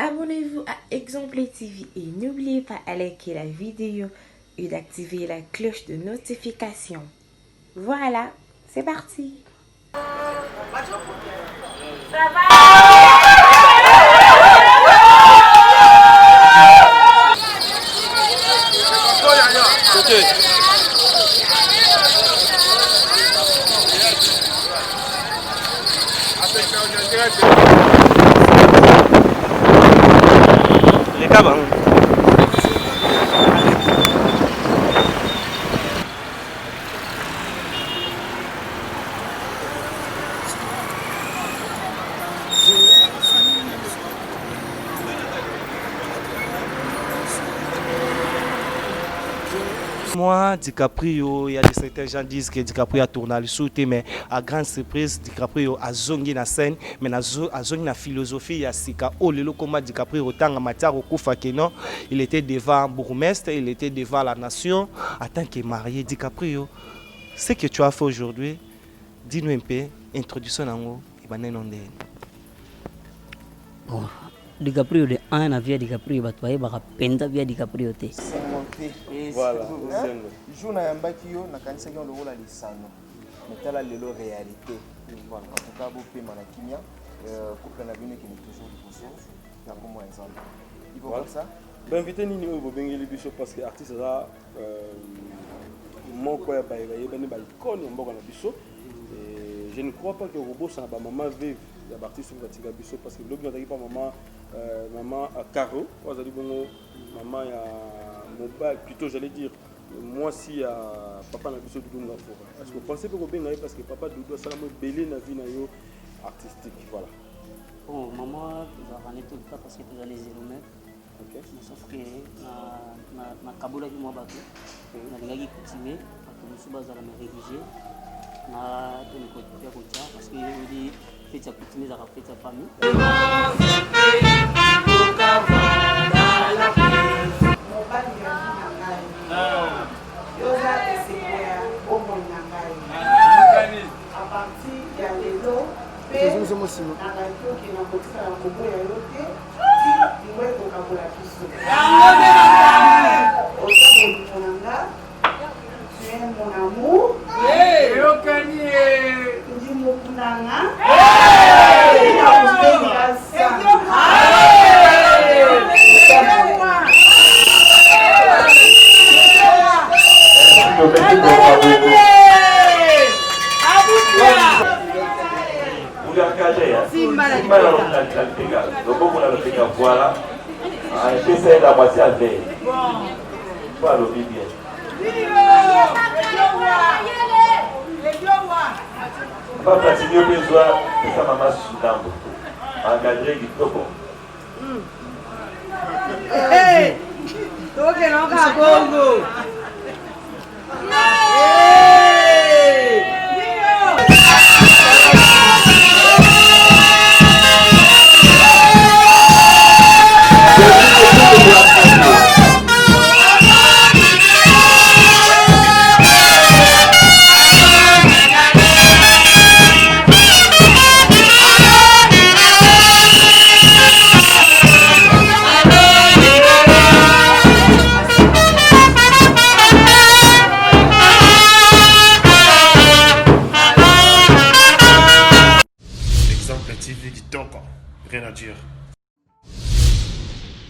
Abonnez-vous à Exemple TV et n'oubliez pas de liker la vidéo et d'activer la cloche de notification. Voilà, c'est parti. Ça Moi, DiCaprio, il y a certains gens qui disent que DiCaprio a tourné le sauté, mais à grande surprise, DiCaprio a zongi na scène, mais a zongi na philosophie, il y a Sika. Oh, le comment DiCaprio autant en matière au Koufa non, il était devant bourgmestre, il était devant la nation, en tant que marié. DiCaprio, ce que tu as fait aujourd'hui, dis-nous un peu, introduction en haut, et ben non. DiCaprio de un via DiCaprio batwaye baka penda via DiCaprio te. Voilà. Jour na yambaki yo na kanisa yo lokola lisano. Metala lelo réalité. Voilà. En tout cas bo pe manakinya couple na bino qui est toujours liboso. Na comme exemple. Il faut comme ça. Ben invité nini oyo bobengeli biso parce que artiste za moko ya baye bani ba icône mboka na biso. Je ne crois pas que robot ça ba maman vive ya artiste va tiga biso parce que lobi n'ataki pas maman maman Caro, vous bongo maman ya mobile plutôt j'allais dire moi si papa na biso Doudou Ngafora. Est-ce que vous pensez que Robin parce que papa Doudou ça la belé na vie na yo artistique voilà. Bon maman va ramener tout le temps parce que tu as les 0 mètres. OK. Sauf que na kabola ki moi bato. Na lingaki coutumer parce que musuba za la me rédiger. Na to ni ko tia parce que il dit fête ya coutumer za fête ya famille. Voilà. J'essaie de la moitié à veille. Voilà le bien. Pas pratiquer au besoin de sa maman Soudambo. Encadré du topo. Hey! Toi qui n'as pas Congo! Rien à dire.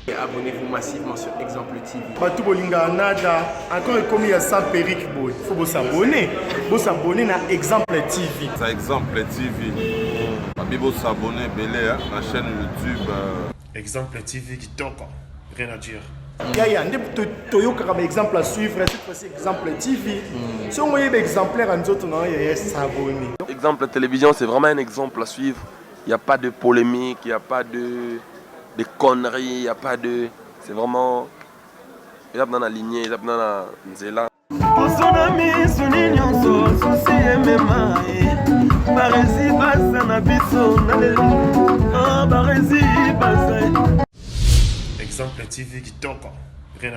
Abonnez-vous massivement sur Exemple TV. Batou bolinga nada encore comme il y a sans périque boy. Faut vous s'abonner. Vous s'abonner à Exemple TV. Ça Exemple TV. Babi vous s'abonner belé à la chaîne YouTube. Exemple TV qui toque. Rien à dire. Yaya, toyoka comme exemple à suivre, cette fois-ci Exemple TV. Si on voyait exemplaire en autres non, il s'abonner. Exemple télévision, c'est vraiment un exemple à suivre. Il n'y a pas de polémique, il n'y a pas de conneries, il n'y a pas de... C'est vraiment... Il y a dans la lignée, il y a dans la nzela. Exemple TV qui toque. Rien à...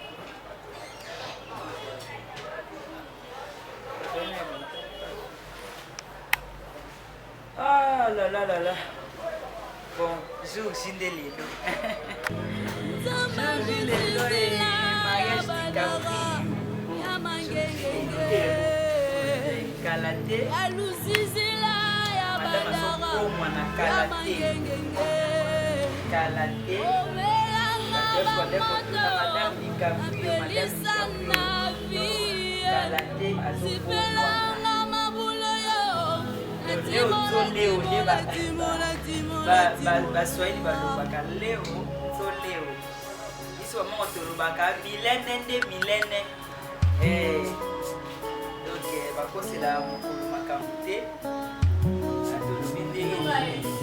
Ah là là là là. Bon, je suis aussi des Kalate. Madame Azokomwa na Kalate. Kalate. Madame Nikabrio, Madame Nikabrio. Kalate Azokomwa. Leo to leo ne baswahili balobaka leo to leo biso bamoko tolobaka milene nde milene donc bakosela mokolo makambo te atolobi ndenge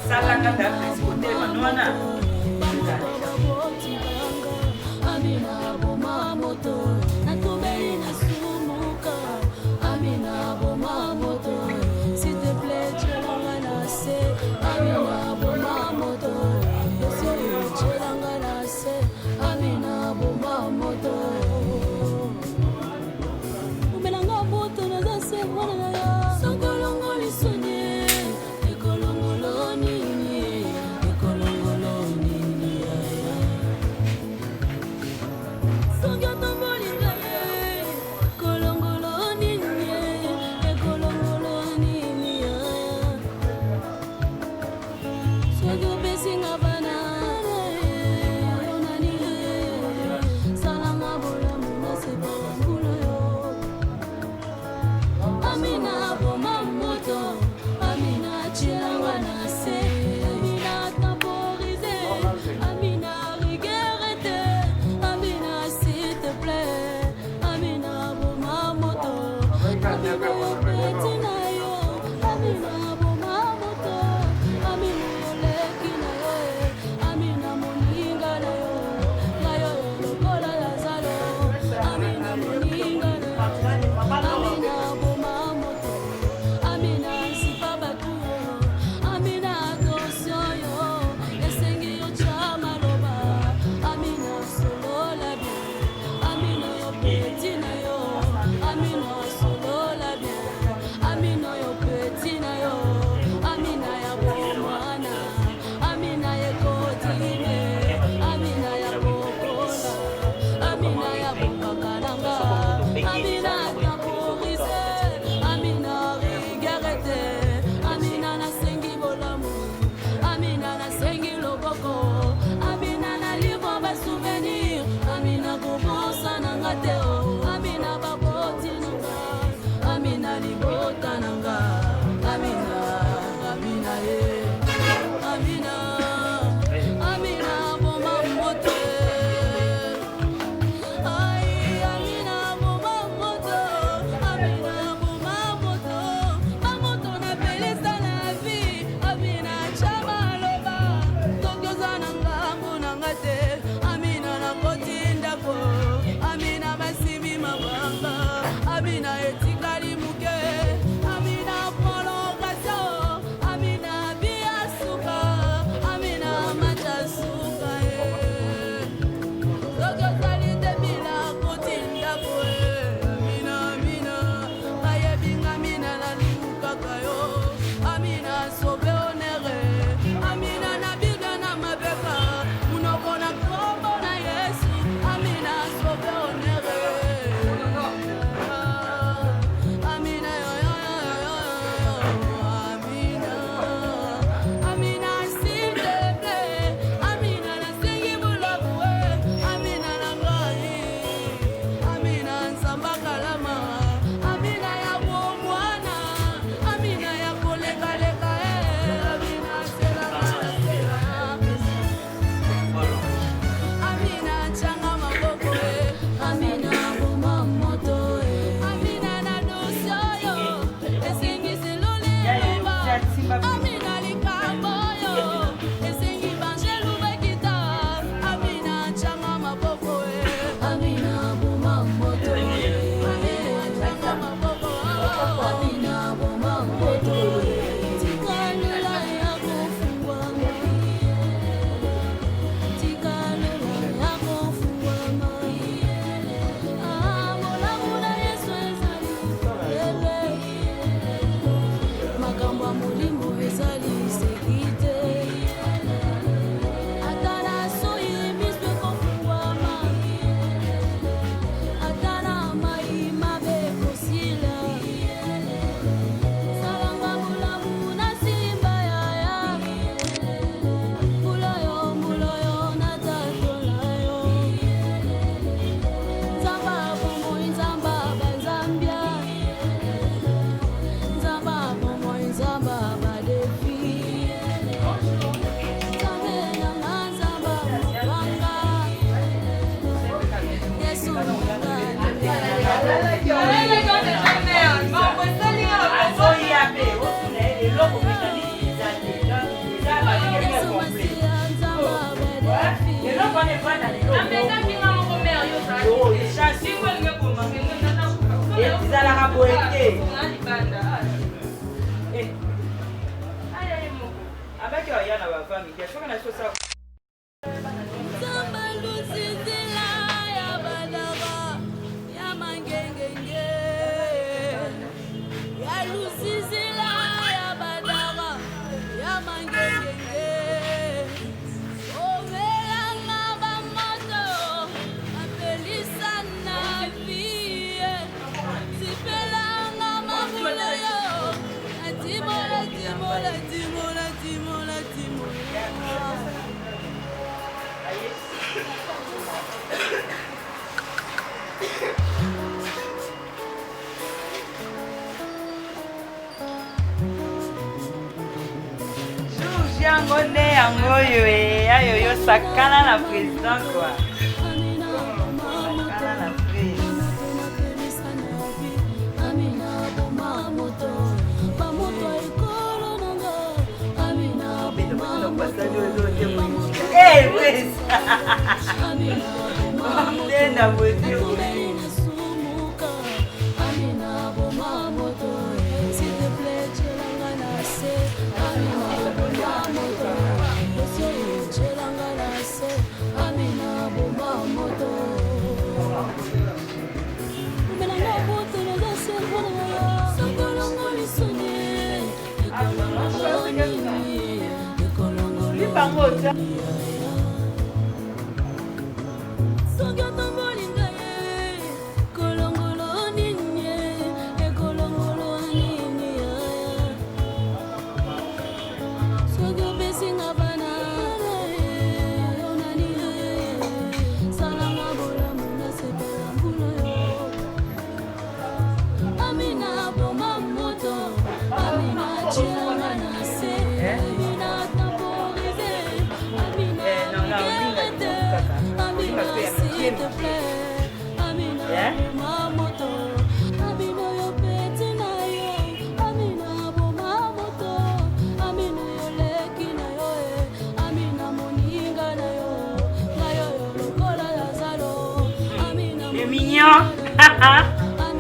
salaka da presikote manwana S'il te plaît, yango nde yango oyo ayo yo sakana na président quoi. Sakana na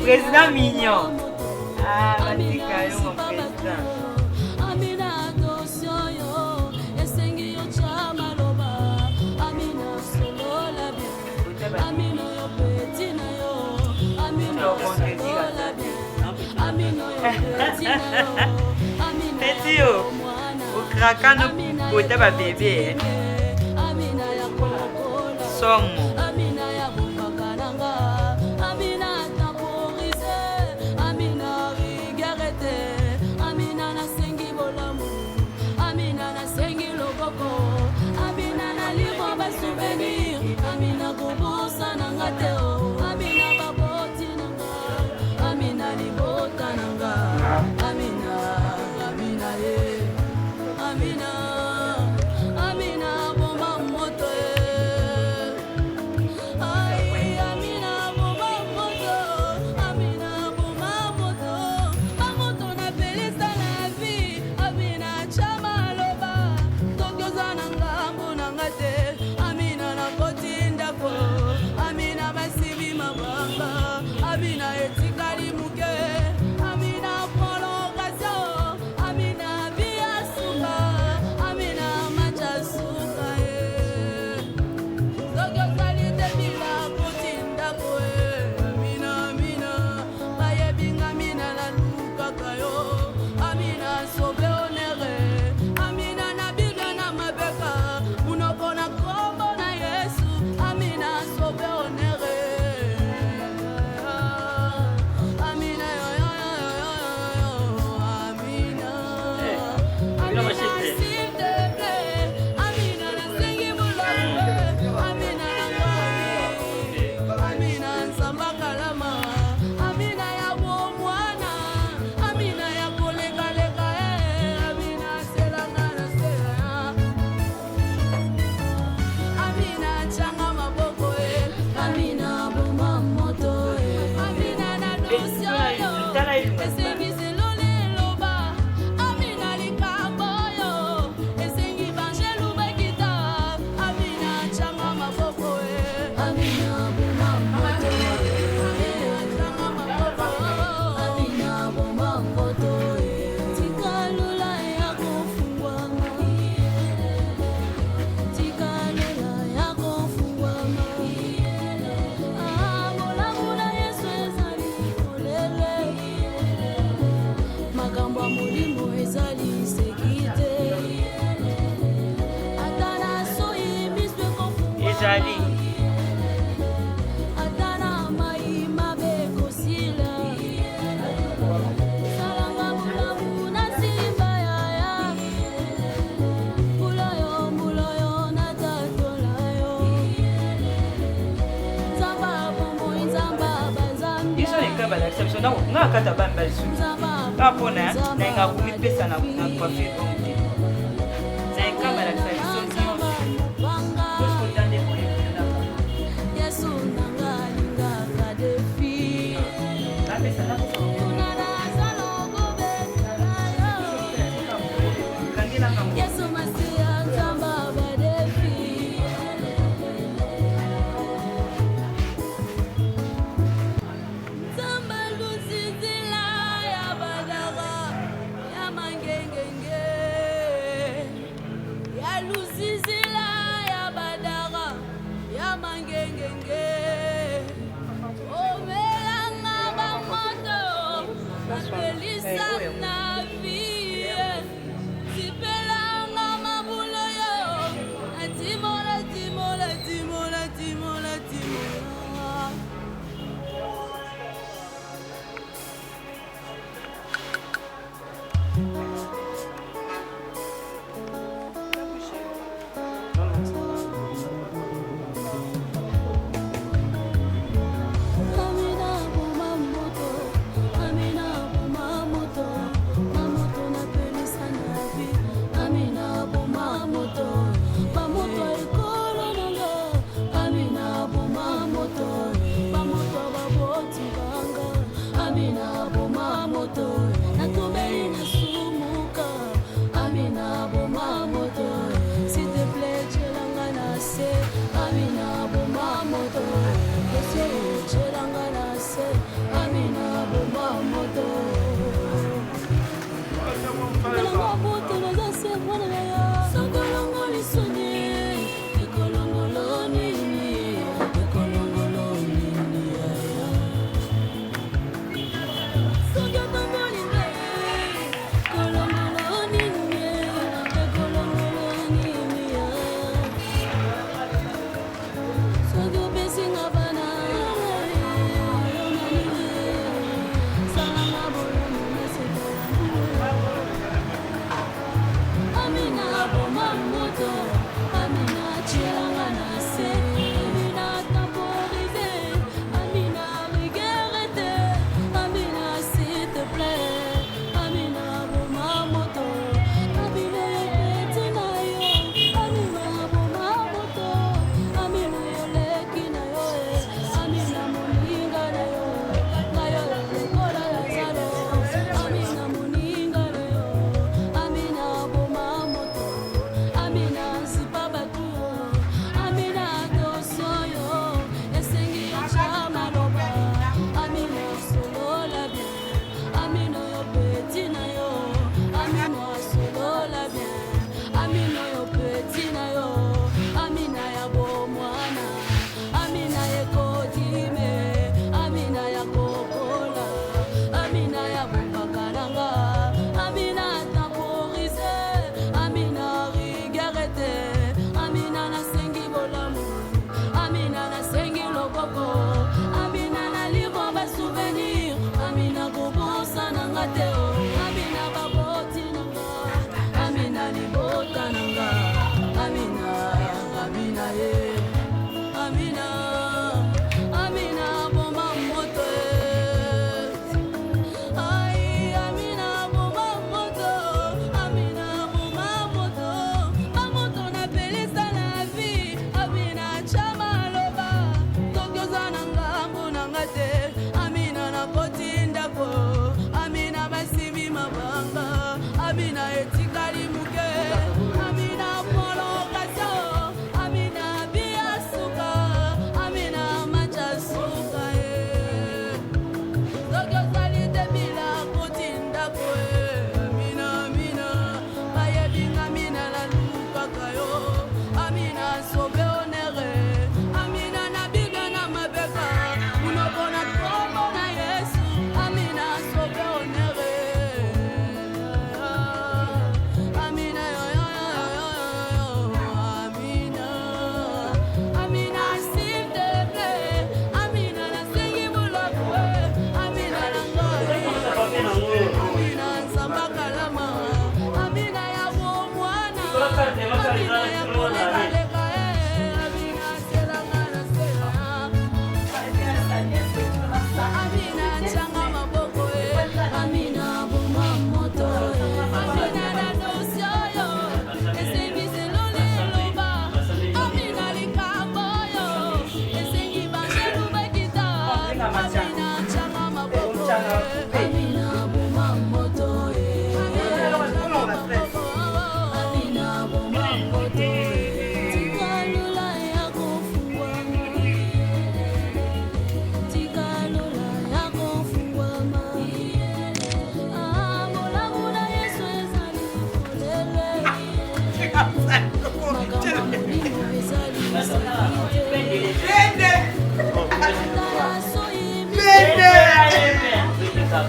Président mignon. Ah, Matika, mon président. Amina, attention, yo. Esengi yo chamaloba. Amina, solo la bien. Amina, yo petit na yo. Amina, solo la bien. Amina, yo petit na yo. Petit yo. Au craquant, au tabac bébé. Amina, ya kola. Somme. Amina, ya bumakananga. Amina, temporisé. Amina, rigarete. Amina, na sengi bolamu. Amina, na sengi loboko. Amina, na libo ba souvenir. Amina, kobosa na ngateo. Amina, baboti nanga. Amina, libota nanga. Amina, Amina, ye. Amina, Amina, bomba moto ye. Ay, Amina, bomba moto. Amina, bomba moto. Mamoto na pelisa na vie. Amina, chama loba. Tokyo zananga, mbunanga te. Amina, na koti ndako. Amina, masibi ezali nga kata bambali su kapona na nga kumipesa na coiffure bonte na kamera sa biso nyonso oskotande kolekuna yesu nanga linga defi apesa na yesu masia nzamba badefi Zamba lusizila ya badara ya mangengenge Ça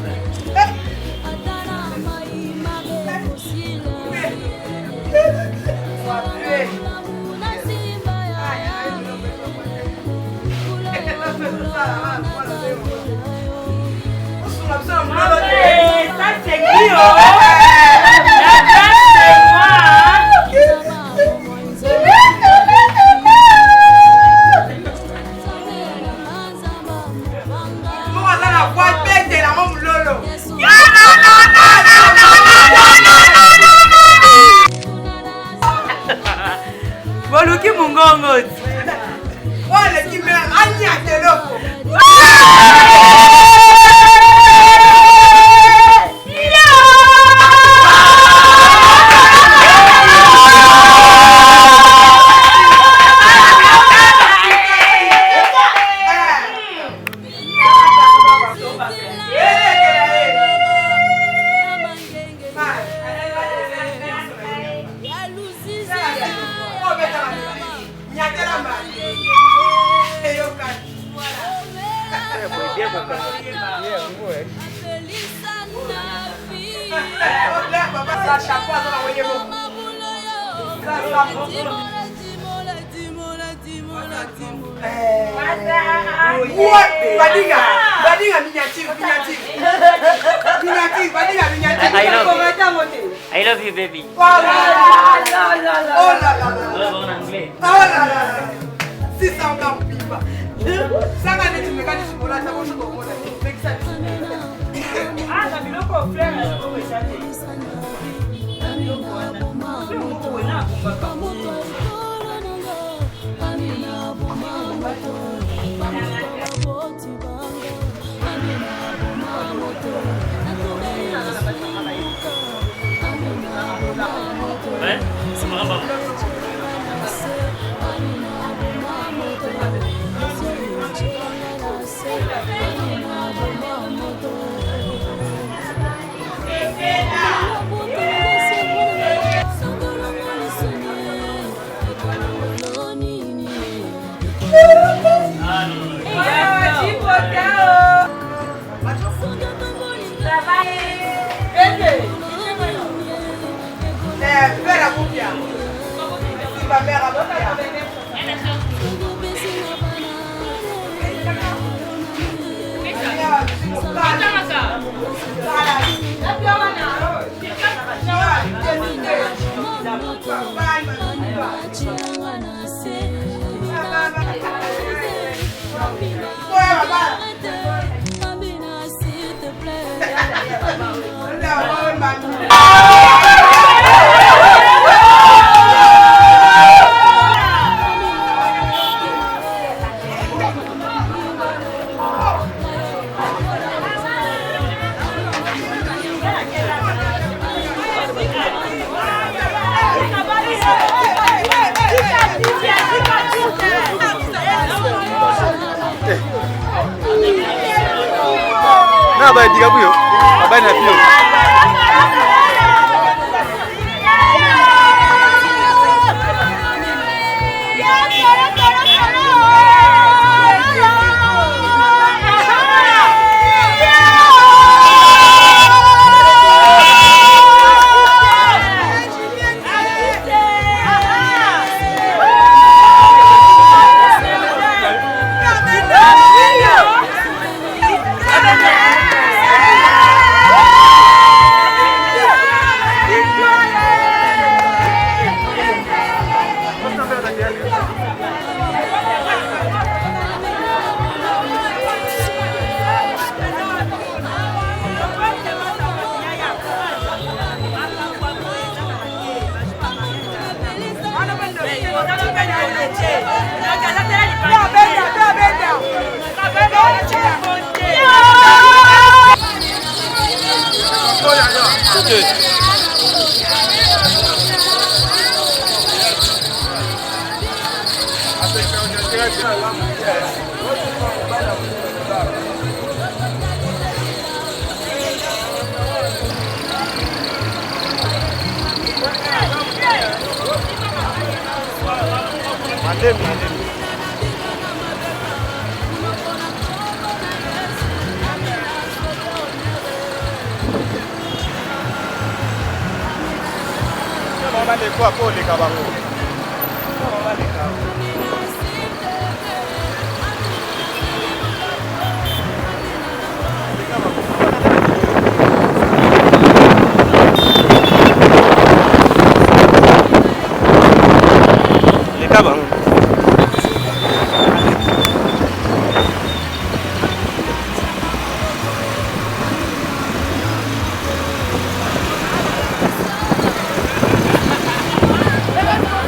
c'est qui Boluki mungongo. Wale kime anya teloko. I love you, baby. Oh là là. En anglais. Oh là là. Si ça on a pipa. Ça va être une mécanique pour la table au monde. Ah, ça biloko frère, on va changer. Ouais, c'est marrant. Na ba diga buyo. Aba na pio. bandeko akoleka bango leka bango Let's go.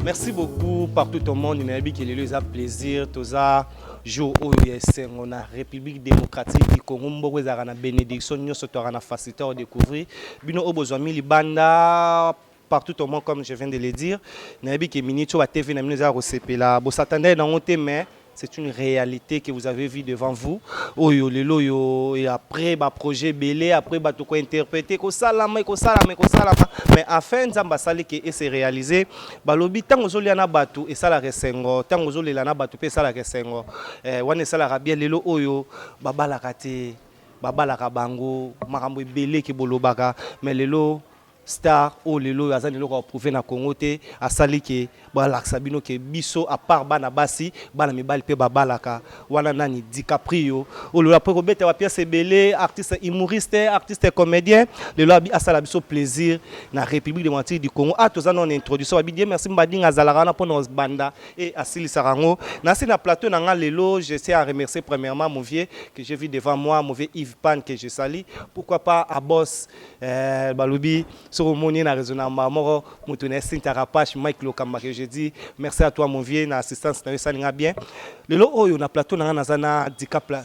Merci beaucoup partout au monde. Il y a un plaisir. Tous jour où on a République démocratique du Congo, on a une bénédiction, on a une facilité à découvrir. Bino au besoin de banda partout au monde comme je viens de le dire. Il y a un minute sur la TV, on a reçu là. Vous s'attendez dans votre main. C'est une réalité que vous avez vue devant vous. Et après, le projet belé, après, tout quoi interpréter, mais enfin, et c'est réalisé. Balobi tant aux oliana batu et ça la resengo, tant aux oliana batu et ça la resengo. Wane ça la rabia lelo oyo, baba la kate, baba la kabango, marambo belé ki bolobaka, mais lelo star o lelo azani lelo ko prouver na Congo te asali ke bala sabino ke biso à part bana basi bana mibali pe babalaka wana nani DiCaprio o lelo après ko beta wa pièce belé artiste humoriste artiste comédien lelo abi asala biso plaisir na République démocratique du Congo a tozana on introduction abi bien merci mbadinga zalaka na pona banda et asili sarango na c'est na plateau na nga lelo je sais à remercier premièrement mon vieux que j'ai vu devant moi mon vieux Yves Pan que je salue pourquoi pas à boss balobi sur mon na raisonnement moro mutune Sintarapache Mike Lokamba que je dis merci à toi mon vieux na assistance na ça nga bien lelo oyo na plateau na na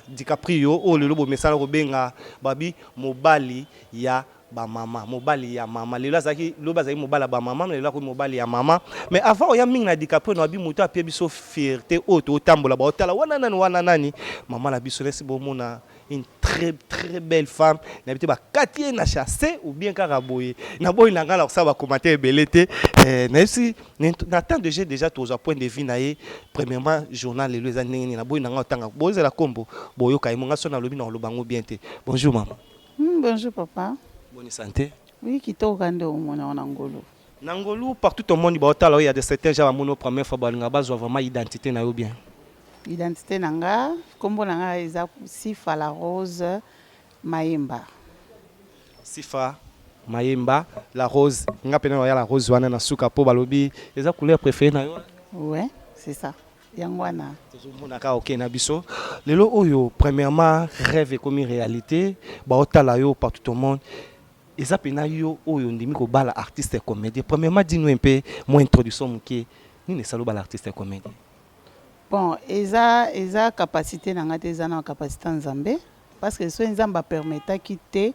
DiCaprio o lelo bo message robenga babi mobali ya ba mama mobali ya mama lelo azaki lo bazaki mobala ba mama lelo ko mobali ya mama mais avant oya mingi na DiCaprio na bi muto apia biso fierté auto tambola ba otala wana nani mama la biso lesi bo mona une très belle femme n'habite pas Katie na chassé ou bien Karaboye na boy na ngala ça va commenter belete na si na temps de j'ai déjà tous à point de vue naé premièrement journal les années na boy na ngala tanga boy la combo boyo kai monga sona lobi na lobango bien te bonjour maman. Bonjour papa. Bonne santé. Oui kitoko ndo mona na ngolo. Na ngolo partout au monde ba otala il y a des certains gens mono première fois ba nga bazwa vraiment identité na yo bien. Identité nanga kombo nanga eza Sifa la Rose Mayemba. Sifa Mayemba la Rose nga pena ya la Rose wana na suka po balobi eza couleur préférée na yo. Ouais, c'est ça. Yangwana. Tozomona ka OK na biso. Lelo oyo premièrement rêve comme réalité ba otala yo partout au monde. Eza pena yo oyo ndimi ko bala artiste comédien. Premièrement dis-nous un peu mon introduction muke ni ne salo bala artiste comédien. Bon, eza capacité nanga te eza na capacité nzambe parce que so nzamba permettra quitter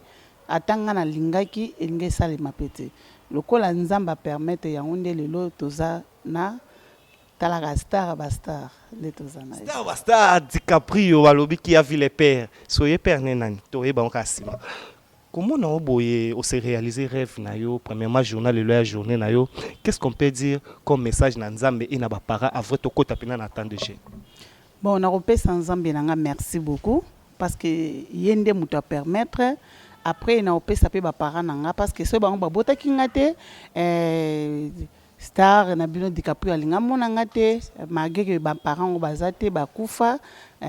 atanga na lingaki elinge salema pete. Lokola nzamba permettre yango nde lelo toza na talaka star bastar le toza na. Star bastar DiCaprio balobi qui a vu les pères. Soyez père nenani toye ba okasima. Comment on a se réaliser rêve na yo premièrement journal le journée na yo qu'est-ce qu'on peut dire comme message na nzambe et na ba para avant to kota pena na temps de jeu. Bon on a repé sans nzambe nanga merci beaucoup parce que yende muto a permettre après na opé sapé ba para nanga parce que so ba bota kingate star na bino DiCaprio alinga mona ngate malgré que ba parents bazate ba kufa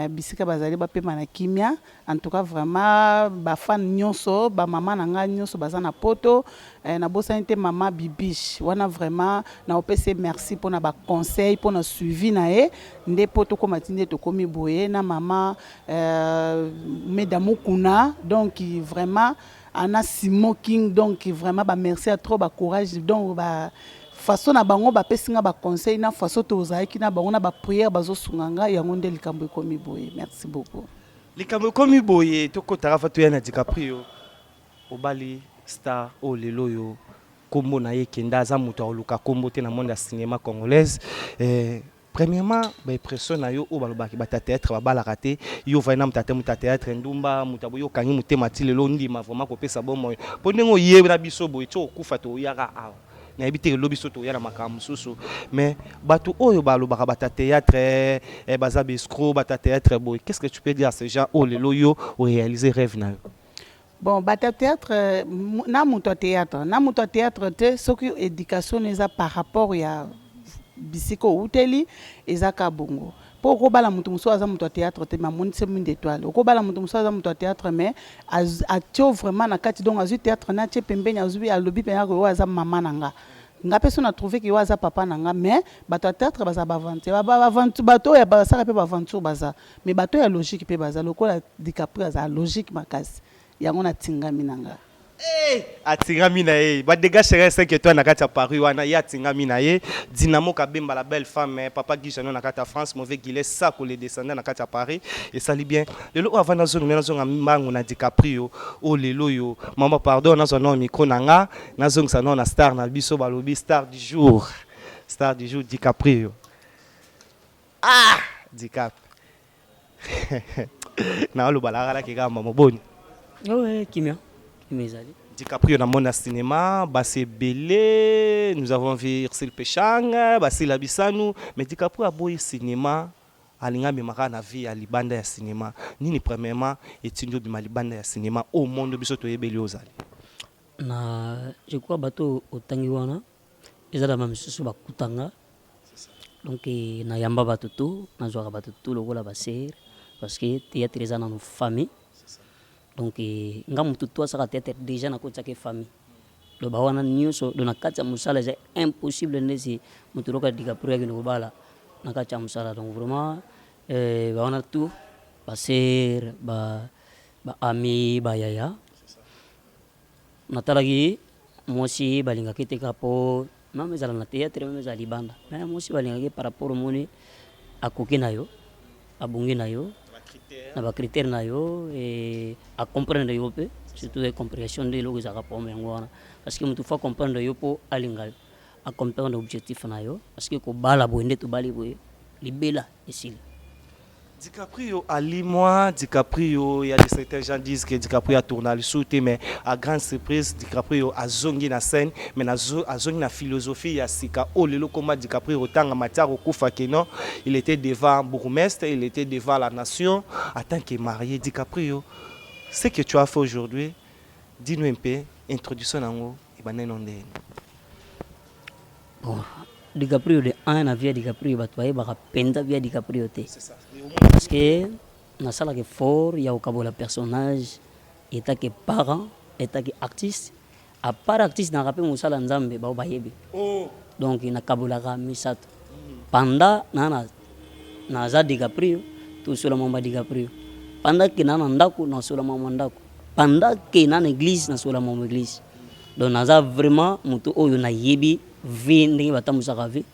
bisika bazali ba pema na kimia en tout cas vraiment ba fan nyonso ba maman na nga nyonso bazana poto na bosani te mama Bibiche wana vraiment na opese merci pour na ba conseil pour na suivi na e nde poto ko matinde to komi boye na mama mesdames kuna donc vraiment ana smoking donc vraiment ba merci à trop ba courage donc ba façon na bango ba pesinga ba conseil na façon to ozaki na bango na ba prière bazo sunganga yango nde likambo ekomi boye. Merci beaucoup. Likambo ekomi boye to kotara fatu ya na DiCaprio obali star o lelo yo kombo na ye kenda za muto oluka kombo te na monde ya cinéma congolaise. Premièrement, ba impression na yo o balobaki ba théâtre ba bala raté yo va na mutata théâtre ndumba mutabo yo kangi mutema ti lelo ndima vraiment ko pesa bon moyo pondengo ye na biso boye to kufa to yaka awa na ebite lobi soto ya na makamu susu mais bato oyo balobaka ba théâtre baza biskro ba théâtre boye qu'est-ce que tu peux dire à ces gens o lelo yo o réaliser rêve na yo? Bon, bata théâtre na muto théâtre te soki éducation neza par rapport ya bisiko uteli ezaka bongo po ko bala mutu muso aza mutu théâtre te mamoni se mine d'étoile ko bala mutu muso aza mutu théâtre mais atio vraiment na kati donc azu théâtre na tie pembeni azu alobi pe ko aza mama nanga nga personne a trouvé que aza papa nanga mais bato théâtre baza aventure bato ya basaka pe aventure baza mais bato ya logique pe baza lokola DiCaprio aza logique makasi yango na tingami nanga. Atingami na ye ba dégâts chérie 5 étoiles na kati ya Paris wana ya atingami na ye Dynamo Kabemba la belle femme papa Guichano na kati ya France mauvais Guillet ça ko les descendants na kati ya Paris et ça li bien lelo avant na zone mbangu na DiCaprio o lelo yo maman pardon na zone micro nanga na zone ça na star na biso balobi star du jour DiCaprio Dicap na lo balagala ki gamba moboni kimia Kimezali. DiCaprio na monde cinéma, Bassé Belé, nous avons vu Ursule Pechang, Bassé Labissanu, mais DiCaprio a beau cinéma, alinga bimaka na vie à libanda ya cinéma. Nini premièrement etinjo bima libanda ya cinéma au monde biso to yebeli ozali. Na je crois bato otangi wana ezala mamisusu bakutanga. Donc na yamba bato to, na zwa bato to lokola baser parce que théâtre ezana no famille. Donc nga mutu to saka théâtre déjà na kota ke famille do bawana nyuso do na kata musala c'est impossible nesi mutu roka DiCaprio ki no bala na kata musala donc vraiment bawana tout passer ba ami ba yaya natalagi mosi balinga kite kapo na mezala na théâtre mezala libanda mais mosi balinga ke par rapport moni akoki nayo abungi nayo na ba critère na yo et à comprendre yo pe surtout la compréhension de lo za rapport ngwana parce que mutu fa comprendre yo po alinga à comprendre objectif na yo parce que ko bala boende to bali boye libela ici DiCaprio ali moi DiCaprio il y a certains gens disent que DiCaprio a tourné le shooté mais à grande surprise DiCaprio a zongi na scène mais a zongi na philosophie ya sika o lelo koma DiCaprio tanga matière okufa keno il était devant bourgmestre il était devant la nation en tant que marié DiCaprio ce que tu as fait aujourd'hui dis-nous un peu introduction nango ibaneno ndeni. Bon DiCaprio de un na via DiCaprio batwaye ba penda via DiCaprio te parce que na sala que fort ya okabola personnage eta que parent eta que artiste à part artiste na rapé musala nzambe ba bayebe donc na kabola ka misato panda na za DiCaprio tout sur la mamba DiCaprio panda que na ndako na sur la mamba ndako panda que na église na sur la mamba église donc na za vraiment muto oyo na yebi vie ndenge batamusaka vie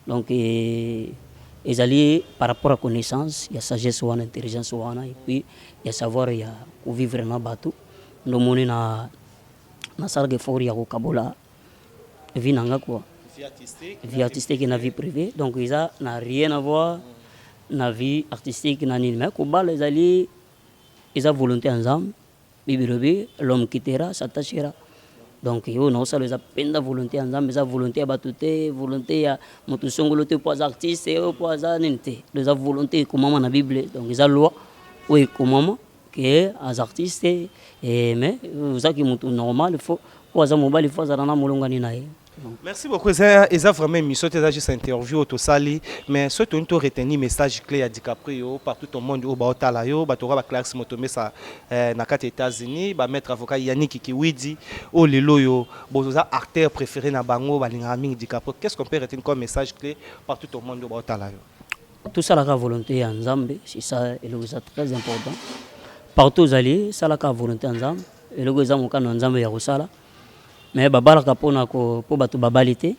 donc ils allaient par rapport à connaissance il y a sagesse ou intelligence ou et puis il y a savoir il y a vivre dans bateau no moni na salle de fort ya ko kabola vie nanga quoi vie artistique et na vie privée donc ils a n'a rien à voir na vie artistique na ni mais ko bal ils allaient ils a volonté ensemble bibirobi l'homme quittera s'attachera. Donc yo non ça les appenda volonté ensemble ça volonté batute volonté ya moto songolote pour artiste et pour ninte les volonté comme na bible donc ils a loi oui comme que as artistes et mais ça qui moto normal il faut pour ça mobile il faut ça na molonga ni nae Merci beaucoup. C'est vraiment une émission, c'est juste interview au Sali, mais ce que tu as retenu message clé à DiCaprio partout au monde au Baotalayo, Batora Clarks Motomé ça na les États-Unis, ba maître avocat Yannick Kiwidi, au Leloyo, boza acteur préféré na bango balinga mingi DiCaprio. Qu'est-ce qu'on peut retenir comme message clé partout au monde au Baotalayo? Tout ça la volonté en Zambie, c'est ça et le c'est très important. Partout où aller, ça la volonté en Zambie et le gouvernement en Zambie ya rusala. Mais babala kapona ko po batu babalite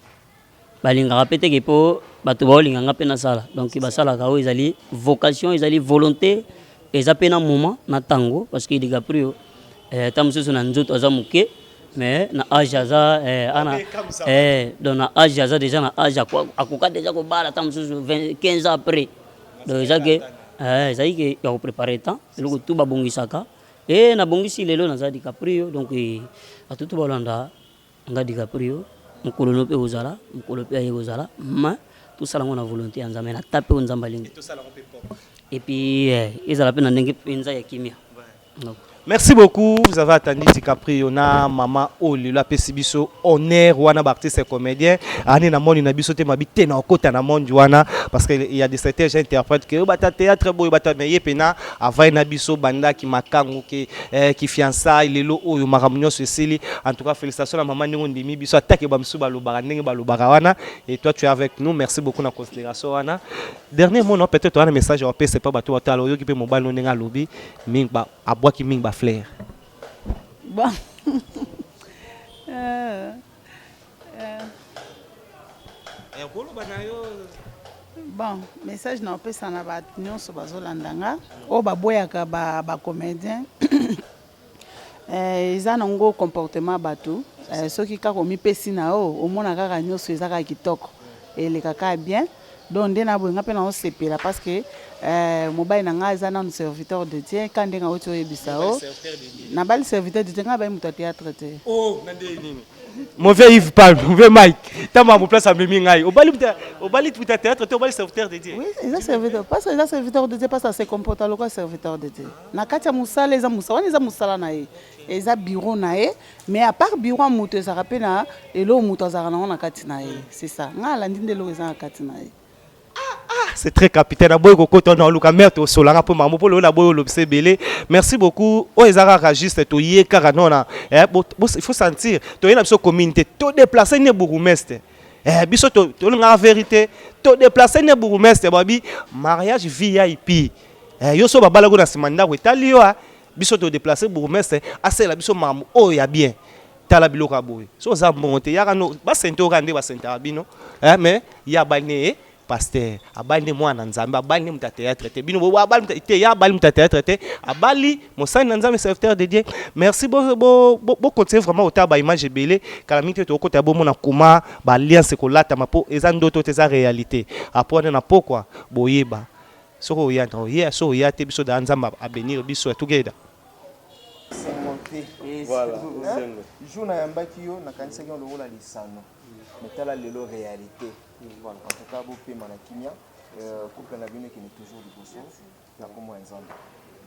balinga rapete ke po batu baolinga ngape na sala donc basala ka ezali vocation ezali volonté ezapena moment na tango parce que DiCaprio tamsusu na nzoto azamuke mais na âge aza ana donc na âge aza déjà na âge akoka déjà ko bala tamsusu 15 ans après donc ça que ezali ke ya ko préparer temps le tout babongisaka et na bongisi lelo na za DiCaprio donc à tout balanda nga DiCaprio mukolo pe ozala mukolo pe aye ozala ma tout ça la volonté en Zambie na tape on Zambalingi et puis ezala pe na ndenge penza ya kimia. Merci beaucoup. Vous avez attendu DiCaprio na maman Olila Pesibiso honneur wana artiste comédien ani na moni na biso te mabite na okota na monde wana parce que il y a des certains interprètes que bata théâtre boy bata meye pena avai na biso banda ki makango ki fiançailles lelo oyo maramunyo Cécile. En tout cas félicitations à maman ningo ndimi biso attaque ba msuba lobara ndenge ba lobara wana et toi tu es avec nous. Merci beaucoup na considération wana. Dernier mot non peut-être un message au PC pas bato batalo yo ki pe mobile no ndenge lobi mingba abwa ki mingba Flair. Bon. Bon, message na opesa na ba nyonso bazolandanga o baboyaka ba comédien eza nango comportement bato soki kaka omipesi na o omona kaka nyonso eza kaka kitoko elekaka bien donc nde na boyenga mpe na osepela parce que mobali na ngai eza nanu serviteur de Dieu ka ndenge auti oyebisa o na bali serviteur de Dieu ngai baye moto ya théâtre te mauvais Yves Palm, mauvais Mike tama mo place à memi ngai obali puta théâtre te obali serviteur de Dieu. Oui, eza serviteur parce que eza serviteur de Dieu parce que se comporte lokola serviteur de Dieu na kati ya musala eza musala eza musala na ye eza bureau na ye mais à part bureau moto ezaka pe na elo moto azaka na kati na ye c'est ça ngai alandi ndelo eza na kati na ye. C'est très capitaine. Merci beaucoup. Il faut sentir. Tu es communauté. Tu déplacé une bourgmestre. Biso to la vérité. Tu déplacé une bourgmestre. Mariage VIP. Yo so babalago na simanda wetalio. Biso to déplacé bourgmestre. Assez la biso mamu. Oh ya bien. Tala biloka boy. So za monte ya no ba sento rande ba sentabino. Mais ya bané pasteur abali mwana nzambe abali muta théâtre te bino bo abali muta te ya abali muta théâtre te abali mosani nzambe serviteur de Dieu. Merci bo continuer vraiment au taba image belé kala mite to kota bo mona kuma ba alliance ko lata mapo eza ndoto te za réalité apone na pourquoi boyeba soko ya no ya so ya te biso da nzamba a bénir biso together. Voilà. Jouna yambaki yo na kanisa ki on le rola lisano. Metala lelo réalité. Voilà, en tout cas, beaucoup de manakimia, couple n'abîme qui est toujours du bosso, là comme moi ensemble.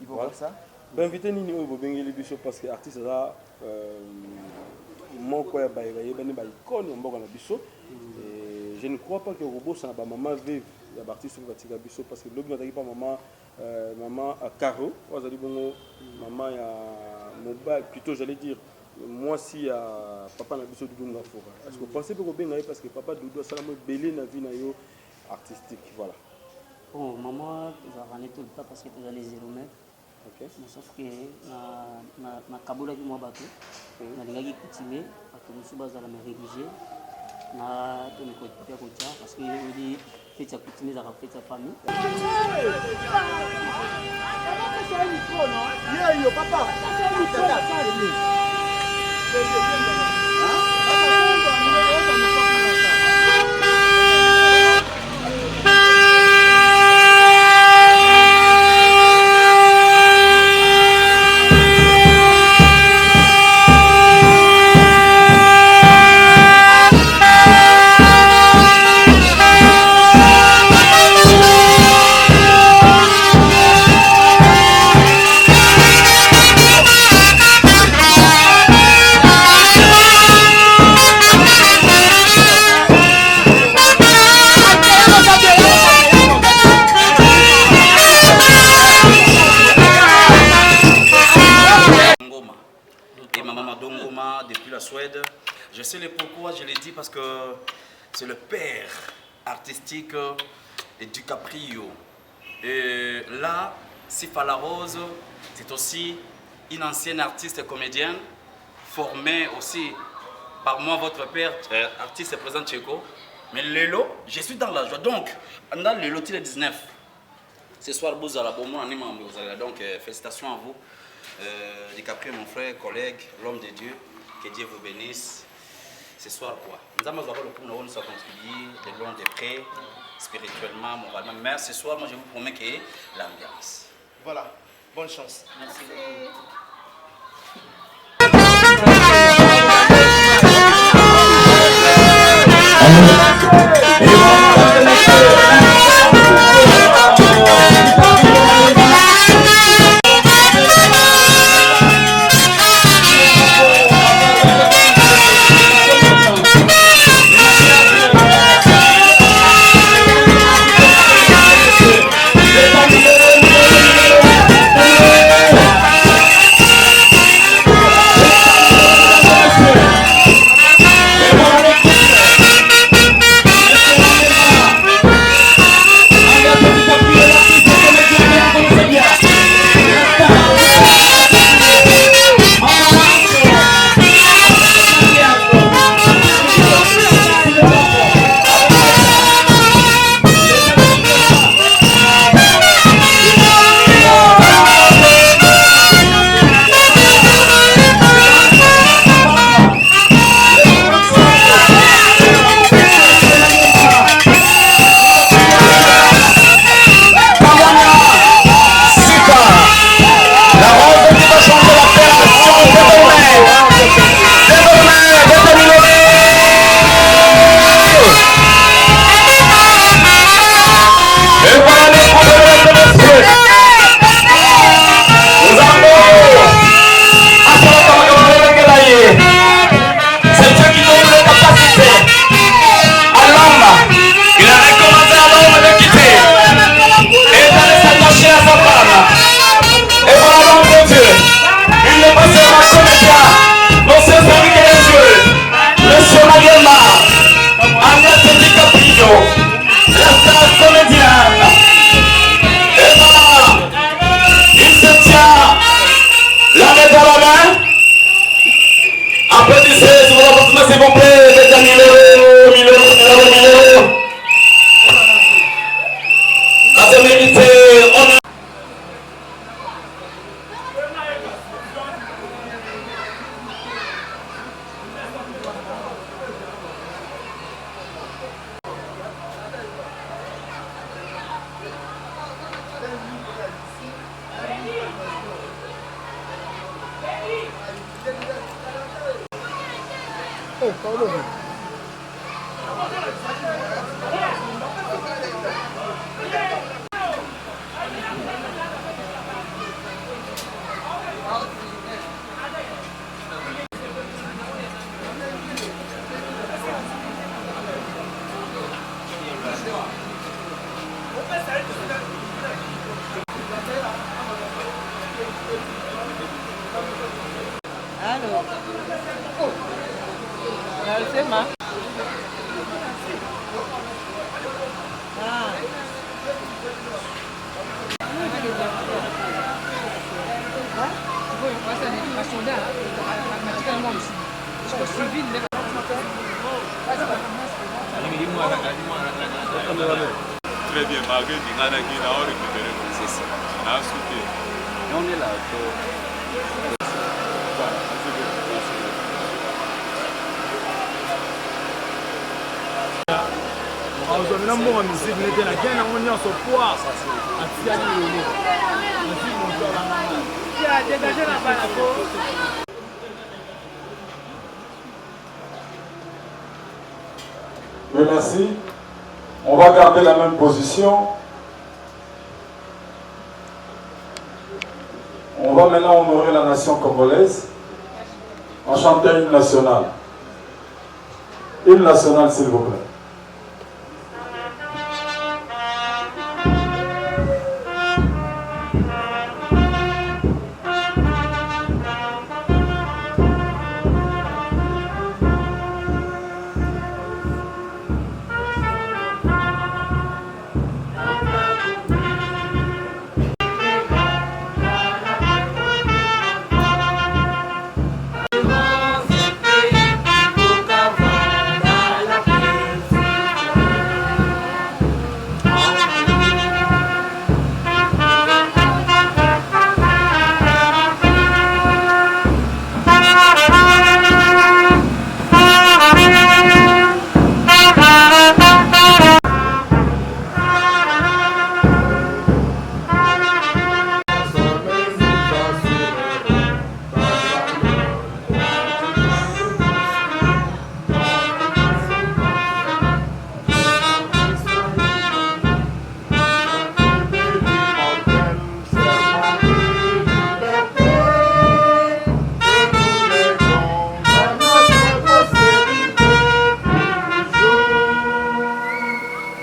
Il faut voir ça. Ben invité ni au Bengeli Bishop parce que artiste là, mon quoi bah il va y icône on va na Bishop. Je ne crois pas que robot ça ba maman vive la artiste sur Katika Bishop parce que l'autre n'a pas maman maman à Caro, on a dit bon maman ya mobile plutôt j'allais dire. Moi si papa na biso Doudou Ngafora. Est-ce que vous pensez que vous bien parce que papa Doudou ça la belé na vie na yo artistique voilà. Oh maman ça va tout le temps parce que tu as les 0 mètres. OK. Mais sauf que na kabula ki moi bato. Na lingaki coutumier parce que musuba za la me rédigé. Na to ni ko pia ko cha parce que il dit fête ya coutumier za fête ya famille. Yo papa. Luigi parce que c'est le père artistique et DiCaprio. Et là, Sifa La Rose, c'est aussi une ancienne artiste et comédienne, formée aussi par moi, votre père, artiste et président Tcheko. Mais Lelo, je suis dans la joie. Donc, dans le loti le 19, ce soir, vous allez donc félicitations à vous. DiCaprio, mon frère, collègue, l'homme de Dieu, que Dieu vous bénisse. Ce soir, quoi. Nous allons avoir le coup, nous allons contribuer de loin, de près, spirituellement, moralement. Mais ce soir, moi, je vous promets qu'il y ait l'ambiance. Voilà, bonne chance. Merci beaucoup. Très bien, malgré que nous avons récupéré. C'est ça. On a soutenu. Et on est là. ozomela mbongo misiki nete na kene yango nyonso poa atiali lelo misiki moto dégagé na bana po. Oui, merci. On va garder la même position. On va maintenant honorer la nation congolaise en chantant une nationale. Une nationale, s'il vous plaît.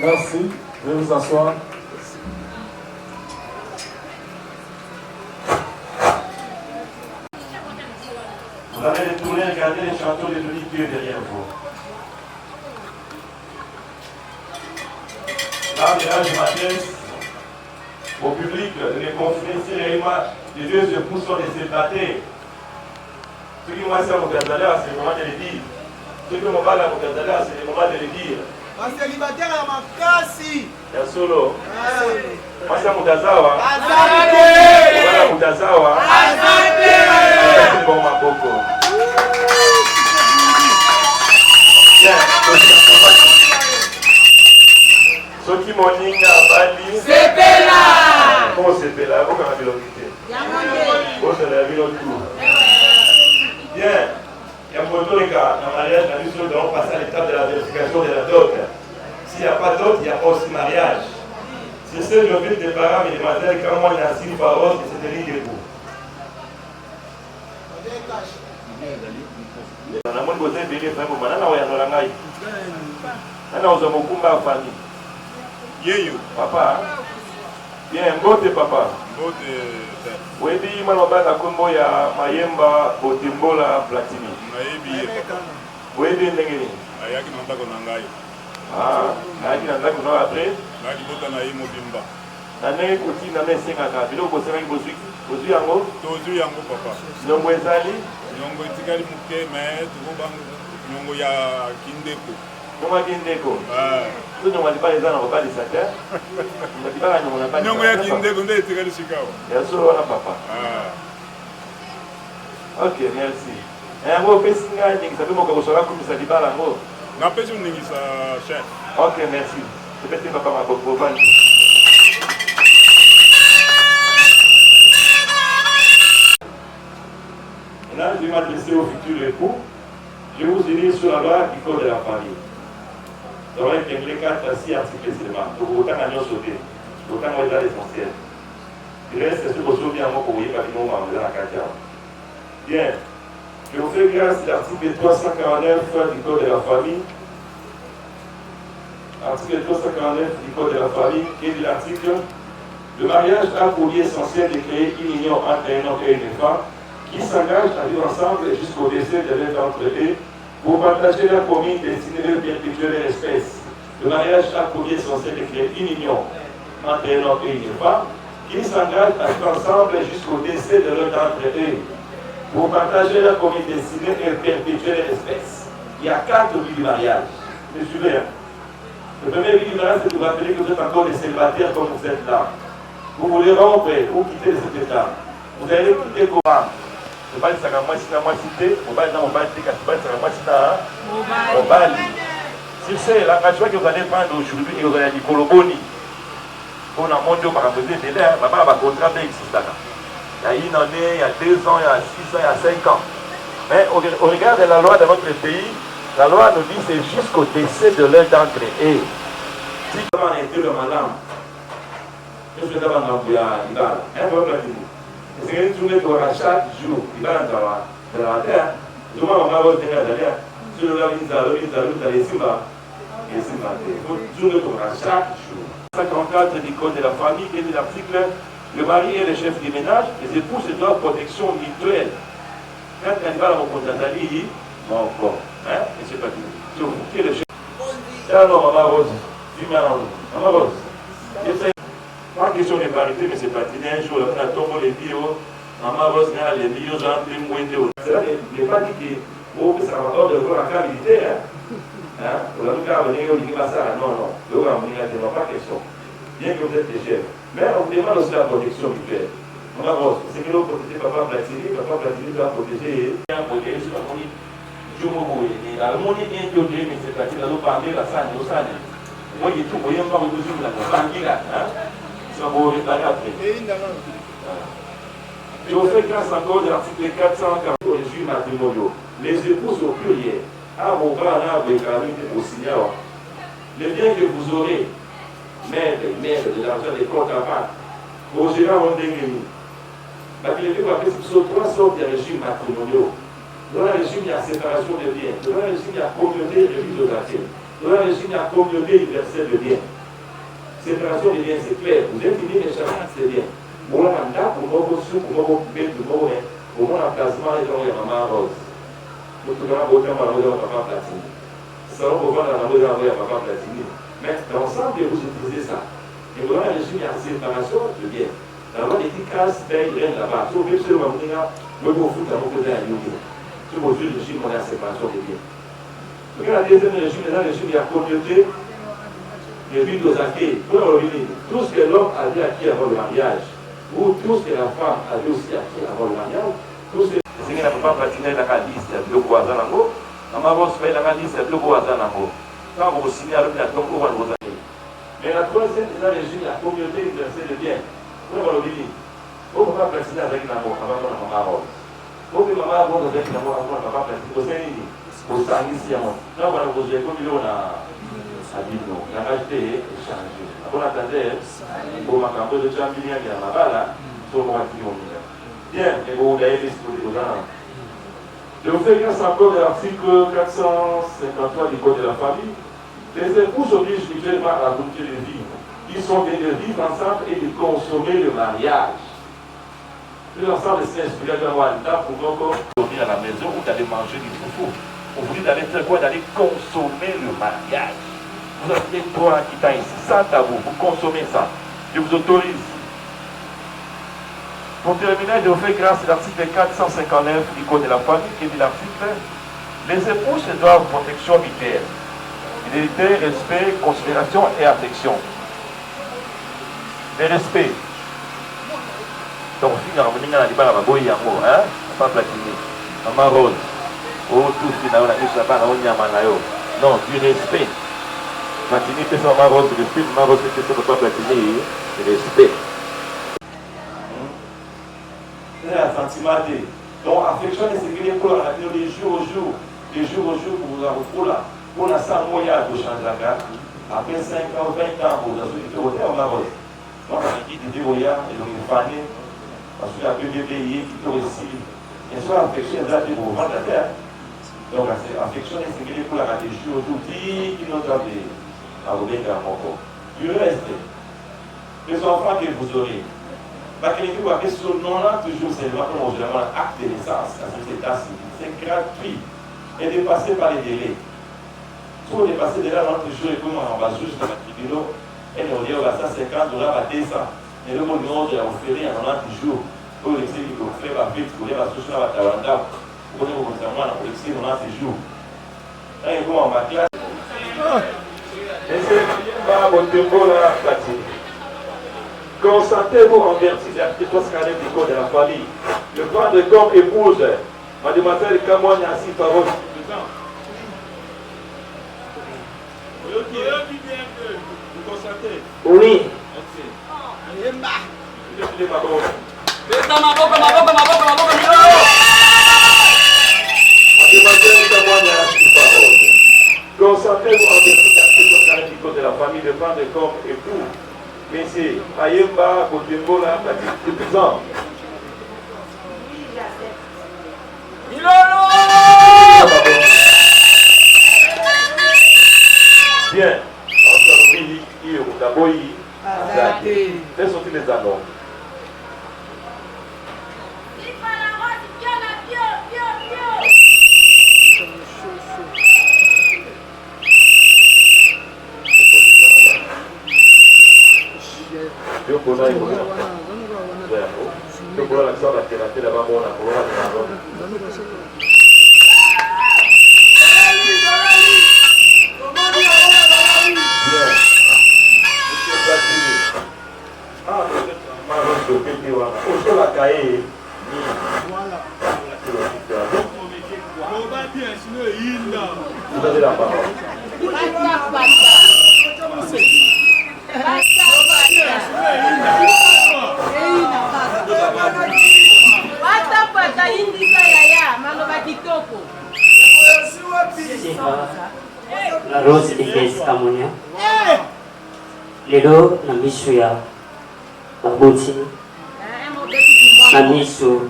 Merci. Veuillez vous asseoir. Vous allez retourner regarder les chanteurs de Tony Dieu derrière vous. Là, je m'adresse au public de les confiner si réellement les deux époux sont des célibataires. Ce qui moi c'est mon Gazala, c'est le moment de le dire. Ce qui m'en parle à mon Gazala, c'est le moment de le dire. Un célibataire à ma casse. Ya solo. Moi c'est mon Gazawa. Azate. Voilà mon Gazawa. Azate. Bon ma coco. Soki moninga bali sepela. Comment sepela? Comment on a vu l'autre? Comment on a vu l'autre? Bien. Il y a un photo les gars, dans le mariage, nous devons passer à l'étape de la vérification de la dot. S'il n'y a pas de dot, il y a aussi mariage. C'est ce que je veux des parents, mais mademoiselles, quand moi, il y a une parole, c'est de l'île debout. Dans le monde, vous avez béni, frère, vous avez béni. Nana oza mokumba ya famille. Yeyo. Papa. Bien, mbote papa. Mbote. Webi mwana bana kombo ya Mayemba Botembola Platini. Nayebi ye papa. Webi ndenge ni? Ayaki na ndako na ngai. Ah, ayaki na ndako na après. Naki bota na ye mobimba. Na ndenge koti na mesengaka biloko bosengaki bozwi yango? Tozwi yango papa. Nyongo ezali? Nyongo etikali moke mais tokobanga nyongo ya kindeko. Nyongo ya kindeko? So nyongo libala eza na kobalisa te? Libala nyongo na balisa. Nyongo ya kindeko nde etikali sikawa. Ya solo wana papa. Ok, merci. Yango opesi ngai ndingisa mpe moka kosoka kumisa libala yango? Napesi ondingisa chef. Ok, merci. Topesi papa maboko bani. Là, je vais m'adresser au futur époux. Je vais vous unir sur la loi du code de la famille. Nous allons intégrer 4 à 6 articles seulement. Donc, autant d'agneaux sautés. Autant d'agneaux l'essentiel. Il reste ce que vous avez pour vous voyez papillon dans la carte. Bien. Je vous fais grâce à l'article 349 du code de la famille. Article 349 du code de la famille, qui est l'article: le mariage a pour lieu essentiel de créer une union entre un homme et une femme qui s'engagent à vivre ensemble jusqu'au décès de l'un d'entre eux pour partager leur commune destinée à perpétuer leur espèce. Le mariage a pour lieu essentiel de créer une union entre un homme et une femme qui s'engagent à vivre ensemble jusqu'au décès de l'un d'entre eux pour partager leur commune destinée et perpétuer leur espèce. Il y a 4 vies du mariage. Vous me suivez, hein? Le premier vie du mariage, c'est de vous rappeler que vous êtes encore des célibataires comme vous êtes là. Vous voulez rompre ou quitter cet état. Vous allez quitter comment? Mobali saka mwasi na mwasi te, mobali na mobali te, kasi mobali saka mwasi na mobali. Sur ce, l'engagement que vous allez prendre aujourd'hui, et vous allez dire Koloboni. Pour la monde, par exemple, il y a un contrat qui existe là. Il y a une année, il y a 2 ans, il y a 6 ans, il y a 5 ans. Mais au regard de la loi de notre pays, la loi nous dit que c'est jusqu'au décès de l'un d'entre eux. Si vous avez un été de madame, je suis d'abord dans le Libala. C'est une journée pour chaque jour. Il va dans la terre. Je vais vous dire d'ailleurs. Si vous avez une Simba, il faut une journée pour chaque jour. 54 du code de la famille, qui est l'article: le mari est le chef du ménage, les époux se doivent protection mutuelle. Quand il va à mon compte d'Ali, mon corps. Et c'est pas tout. C'est vous qui est le chef. Alors, Maman Rose, dis-moi, Maman Rose, pas question de parité, mais c'est pas un jour, on a tombé les bio, Maman Rose, les bio, j'en ai moins de. C'est là, il n'est pas dit que ça va avoir de voir la cas militaire. On a tout cas venir au niveau ça. Non, non, le gars, on n'a pas question. Bien que vous êtes des chefs. Mais on vous demande aussi la protection mutuelle. Maman Rose, c'est que l'on protège Papa Platini doit protéger. Protéger sur la famille. Harmonie bien que Dieu, mais c'est parce que nous parlons de la santé au sein. Moi, il y a tout, voyons pas où nous sommes là. Ça va vous réparer après. Je vous fais grâce encore de l'article 440 au régime matrimonial. Les épouses au pluriel. Ah, mon grand arbre est quand même au signal. Les biens que vous aurez, mère, de l'argent, des comptes à part, au gérant, on dégueule. Parce que les deux appellent sur 3 sortes de régimes matrimoniaux. Dans le régime, il y a séparation des biens. Dans le régime, il y a communauté de vie de la terre. Dans la régime, il y a communauté universelle de biens. Séparation des biens, c'est clair. Vous êtes unis, mais chacun c'est bien. Pour le mandat, pour mon sou, pour mon bébé, pour mon emplacement, et donc il y a maman rose. Nous tout le monde, on va papa platine. Ça va pour voir la maman, on va papa platine. Mais l'ensemble, vous utilisez ça. Et dans la régime, il y a séparation de biens. La loi des casse, paye, rien là-bas. Si vous voulez, vous avez un foot à mon côté à Yogi. Si vous voulez, le régime, on a séparation des biens. Donc, la deuxième régime, dans le régime, il y a communauté. Les vies aux acquis, tout ce que l'homme avait acquis avant le mariage, ou tout ce que la femme avait aussi acquis avant le mariage, tout ce que ce qui n'a pas pratiqué la calice, le voisin en haut, la maman se fait la calice, le voisin en haut. Quand vous signez avec la tombe, vous allez. Mais la troisième, c'est la régime, la communauté universelle de biens. Vous allez le dire. Vous ne pouvez pas pratiquer avec l'amour avant la maman rose. Vous pouvez pas pratiquer avec l'amour avant la maman pratiquer. Vous allez dire. Vous allez dire. Là, vous allez vous dire, comme il y a Abino, la qualité est changée. On attendait pour ma campagne de Champion, il y a ma balle, sur mon activité. Bien, et vous avez l'esprit de gens. Je vous fais grâce encore de l'article 453 du Code de la famille. Les époux s'obligent mutuellement à adopter les vies. Ils sont venus de vivre ensemble et de consommer le mariage. L'ensemble c'est inspiré de Rwanda pour donc dormir à la maison ou d'aller manger du foufou. On vous dit d'aller faire quoi? D'aller consommer le mariage. Vous avez droit qui est ici, sans tabou, vous consommez ça. Je vous autorise. Pour terminer, je vous fais grâce à l'article 459 du Code de la famille qui dit l'article: les époux se doivent protection mutuelle, fidélité, respect, considération et affection. Les respects. Donc, finalement, on a dit que vous avez pas platiné. Maman Rose. Oh, tout ce qui est là-bas, non, du respect. Platini fait son maman rose, respect, maman rose fait son papa Platini, respect. C'est un sentiment. Donc, affection est ce qu'il y a pour la de jour au jour, pour vous avoir pour la 100 moyens de changer la carte. Après 5 ans, 20 ans, vous avez fait au maman rose. Donc, on a dit de voyages et donc il fallait, parce qu'il y a plus de pays qui ont aussi. Et soit affection, là, tu vous vendre la terre. Donc, affection est ce qu'il y a pour la de jour au jour, qui nous a fait. Du reste, les enfants que vous aurez, ce nom-là, toujours, c'est vraiment l'acte de naissance, c'est état civil, c'est gratuit et dépassé par les délais. Si vous dépassez des là, on toujours, comme on va juste dans la tribunal, et on dit, ça, c'est quand on va battre ça. Et le mot de l'ordre, on fait en 90 jours, pour l'excès, il faut faire la vie, pour les souches à la Tawanda, pour les gouvernements, pour l'excès, on a 90 jours. Là, il faut en ma classe. Consentez-vous en vertu de l'article 340 du Code de la famille de prendre comme épouse mademoiselle Kamogne Assi Parole. Vous consentez? Oui. Mademoiselle Kamogne Assi Parole. Consentez-vous en vertu de l'article 340 du Code de la famille de prendre comme époux Monsieur Ayemba Kotembola Patrick Tupizan. Bien. Quels sont les annonces? Yo kuna hiyo. Yo kuna la sala tena baba ona kwa La Rose Ekes Kamonya. Lelo na miso ya Baboti na miso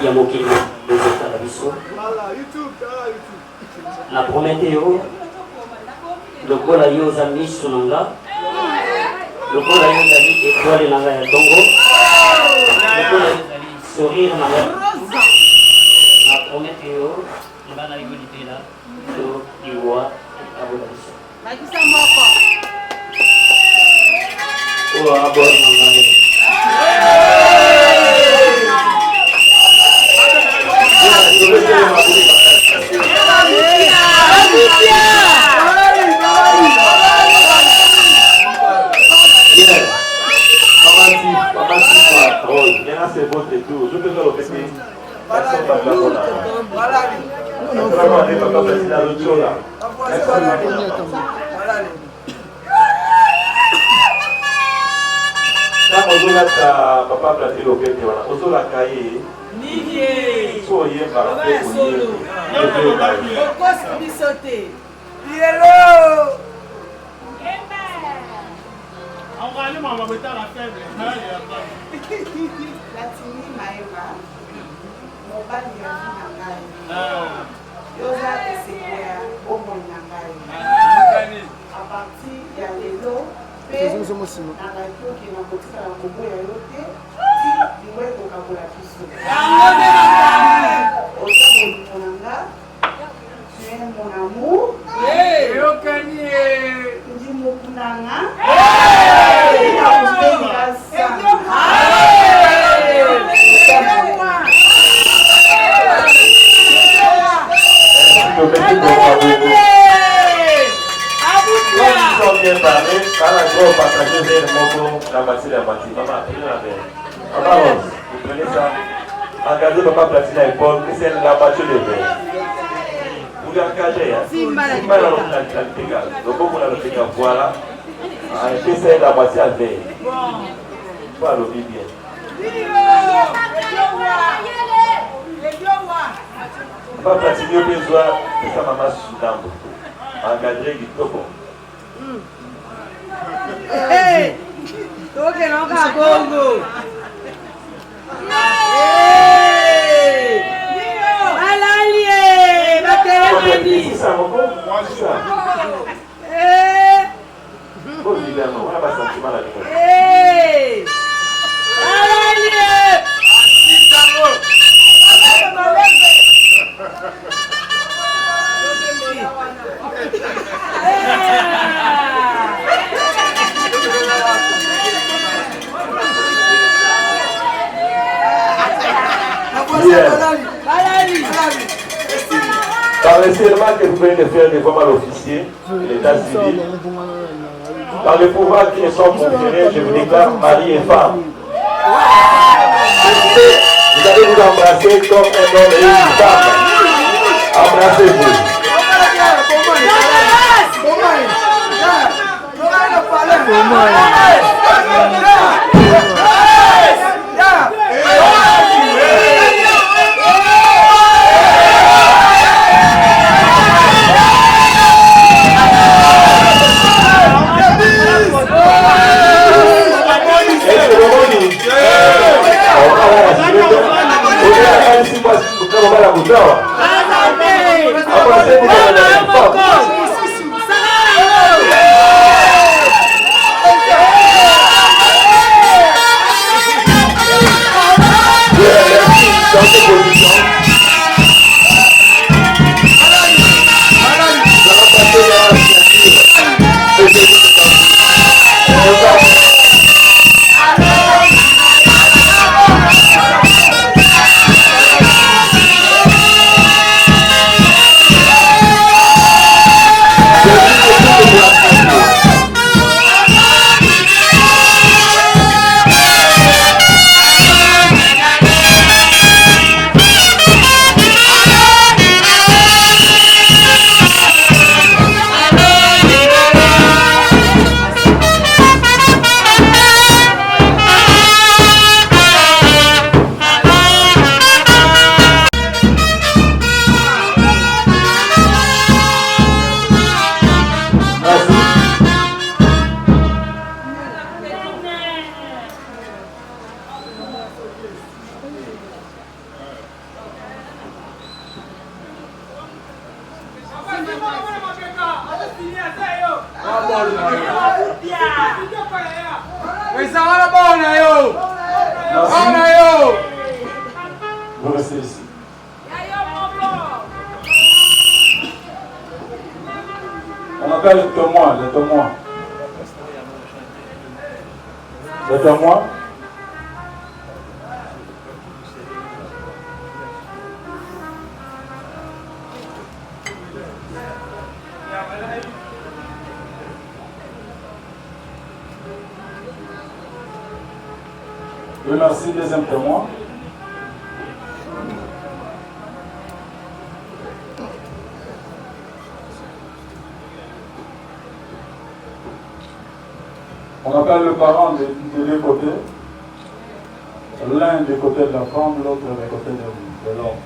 ya mokili bozotala biso na Prométheo lokola yo oza miso na nga lokola yo ozali étoile na nga ya dongo lokola yo ozali sourire na nga na promete yo nga na yo libela to liwa abola biso bakisa moko oyo abor na nga C'est votre tour. Je peux faire le petit. Papa platé le petit. On la cahier. Soyez par Latini Maeva, mobali ya ngai. Yoza esekoya omoi na ngai. A partir ya lelo pe nakakoki na kotikala koboya yo te ti lingwe kokabola biso. Oza bolingo na nga, tu es mon amour. Ndi mokunanga. Bien parlé, par la grosse partager vers la matière à matière. Maman, vous prenez ça. Engagez papa platine à l'épaule, et c'est la matière de verre. Vous l'engagez, hein? C'est mal à l'égal. Donc, vous l'avez fait voilà. Et puis, c'est la moitié à verre. Vous allez bien. Papa platine, vous avez besoin de sa maman sous l'ambre. Engagez du topo. Hey! Toke noka bongo. Alalie, matelemeni. Ça mon bon, moi ça. Bon évidemment, on a pas sentiment là. Alalie. Par les serments que vous venez de faire devant l'officier de l'état civil, par le pouvoir qui me sont conférés, je vous déclare mari et femme. Vous allez vous embrasser comme un homme et une femme. Embrassez-vous. Vous restez ici. On appelle les témoins, les témoins. Les témoins. Oui, merci, deuxième témoin. On appelle le parent des deux côtés. L'un du côté de la femme, l'autre du côté de l'homme.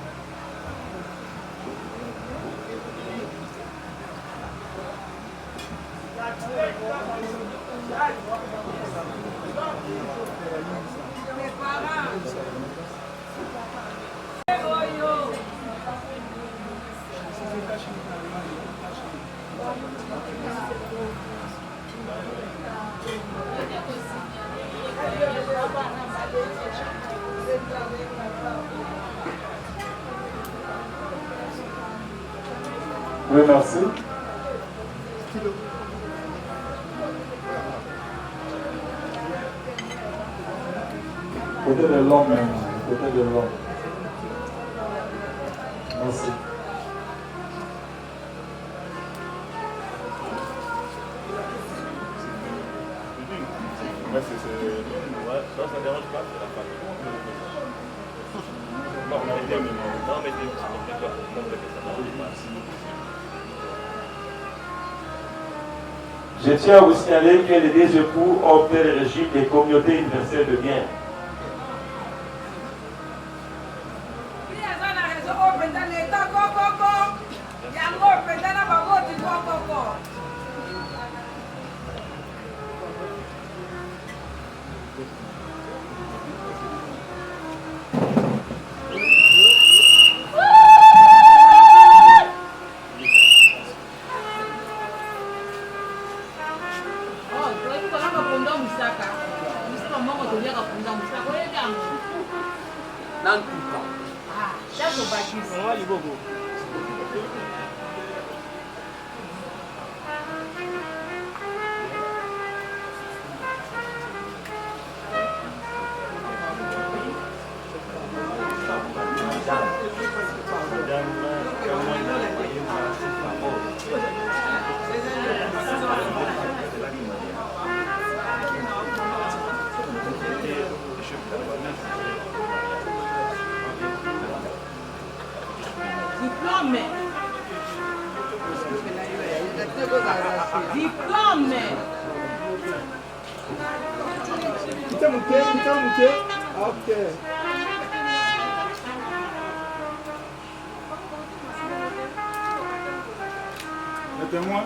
Oui, merci. Côté de l'homme même, côté de l'homme. Merci. Ça ne dérange pas, c'est la famille. Non, mais je tiens à vous signaler que les deux époux ont opté le régime des communautés universelles de biens. Le témoin.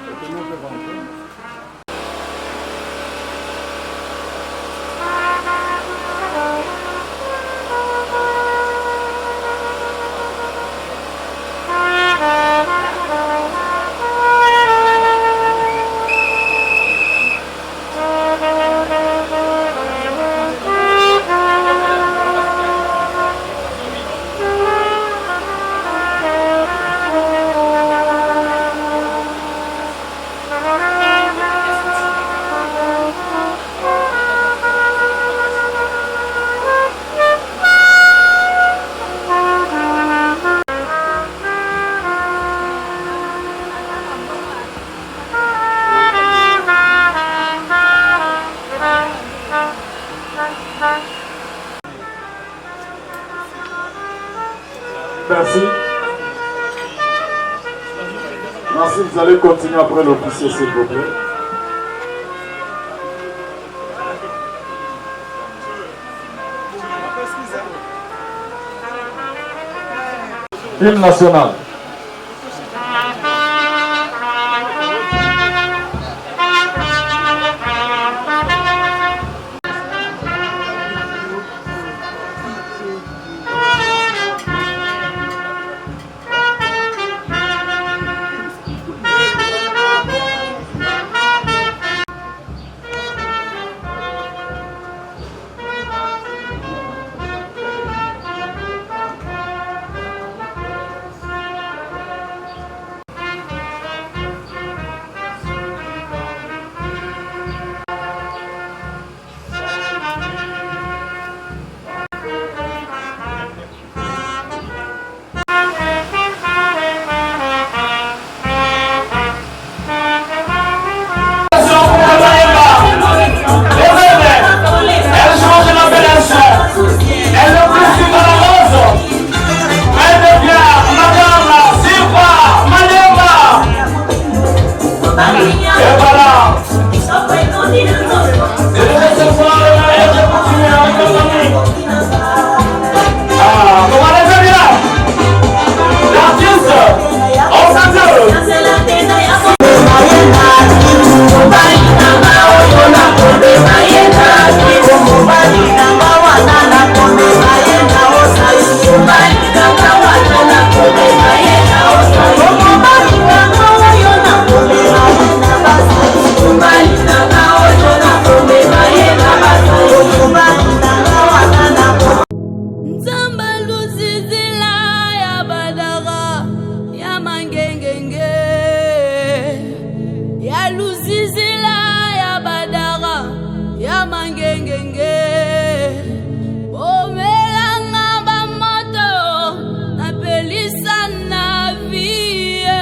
Le témoin peut rentrer. Merci. Merci, vous allez continuer après l'officier, s'il vous plaît. Hymne national. Zizila ya badara ya mangengenge Omelanga bamoto na pelisa na vie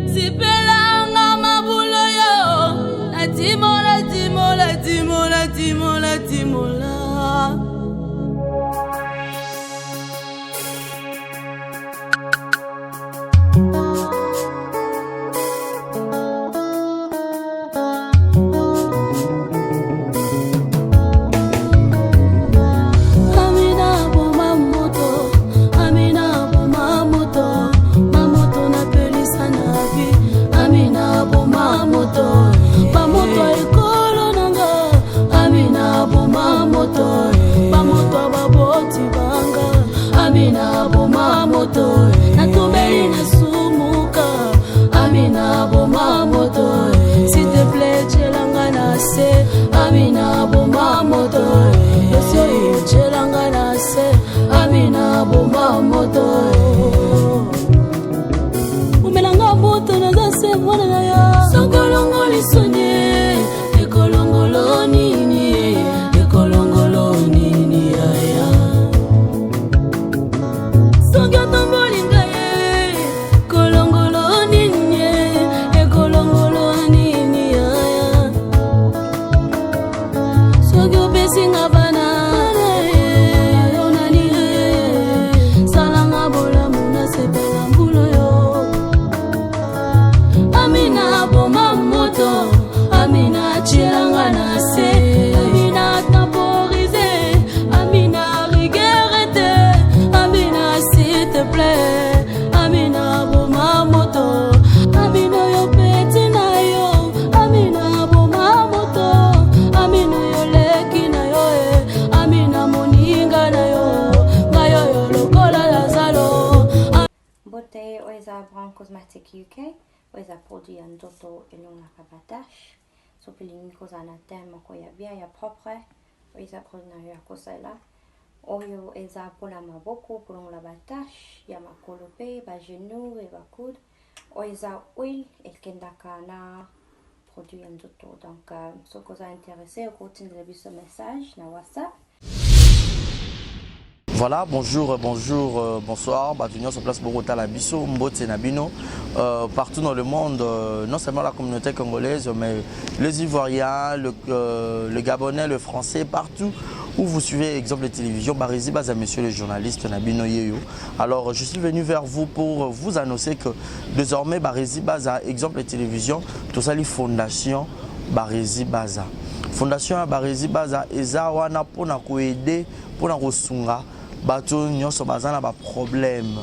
Zipelanga mabulo yo na timola timola timola timola timola Amina bomba moto Yosio chelanga na se Amina bomba moto Umelanga moto na zase mwana na ya Sokolongo lisonye Ekolongolo nini Ekolongolo nini ya ya Songya tombolinga ye Kolongolo nini Ekolongolo nini ya ya Singa banana onani salanga bola muna sepela mbulo yo Amina boma moto Amina chilanga na se Amina temporiser Amina regretter Amina s'il te plaît Amina boma moto Amina yo petit na yo Amina boma moto Amina yo leki na yo Amina moninga na yo Ngayo yo lokola lazalo Beauté Oisa Brand Cosmetics UK Oisa produit en doto et longa rabatache Sopelini kozana tema ko ya bien ya propre Oisa produit na ya kosala Oyo eza pola maboko pour la batache ya makolope ba genou et ba coude Oisa oil et kendaka na produit en doto donc ce que vous intéressé au continue de ce message na WhatsApp. Voilà, bonjour, bonsoir. Bienvenue sur place Bogota la Bisso, Mbote Nabino. Partout dans le monde, non seulement la communauté congolaise, mais les Ivoiriens, le Gabonais, le Français, partout où vous suivez exemple de télévision, Barizi Baza, monsieur le journaliste Nabino Yeyo. Alors, je suis venu vers vous pour vous annoncer que désormais, Barizi Baza, exemple de télévision, tout ça, les fondations Barizi Baza. Fondation Barizi Baza, eza wana pona ko aider, pona ko sunga. Bato nyonso bazana ba problème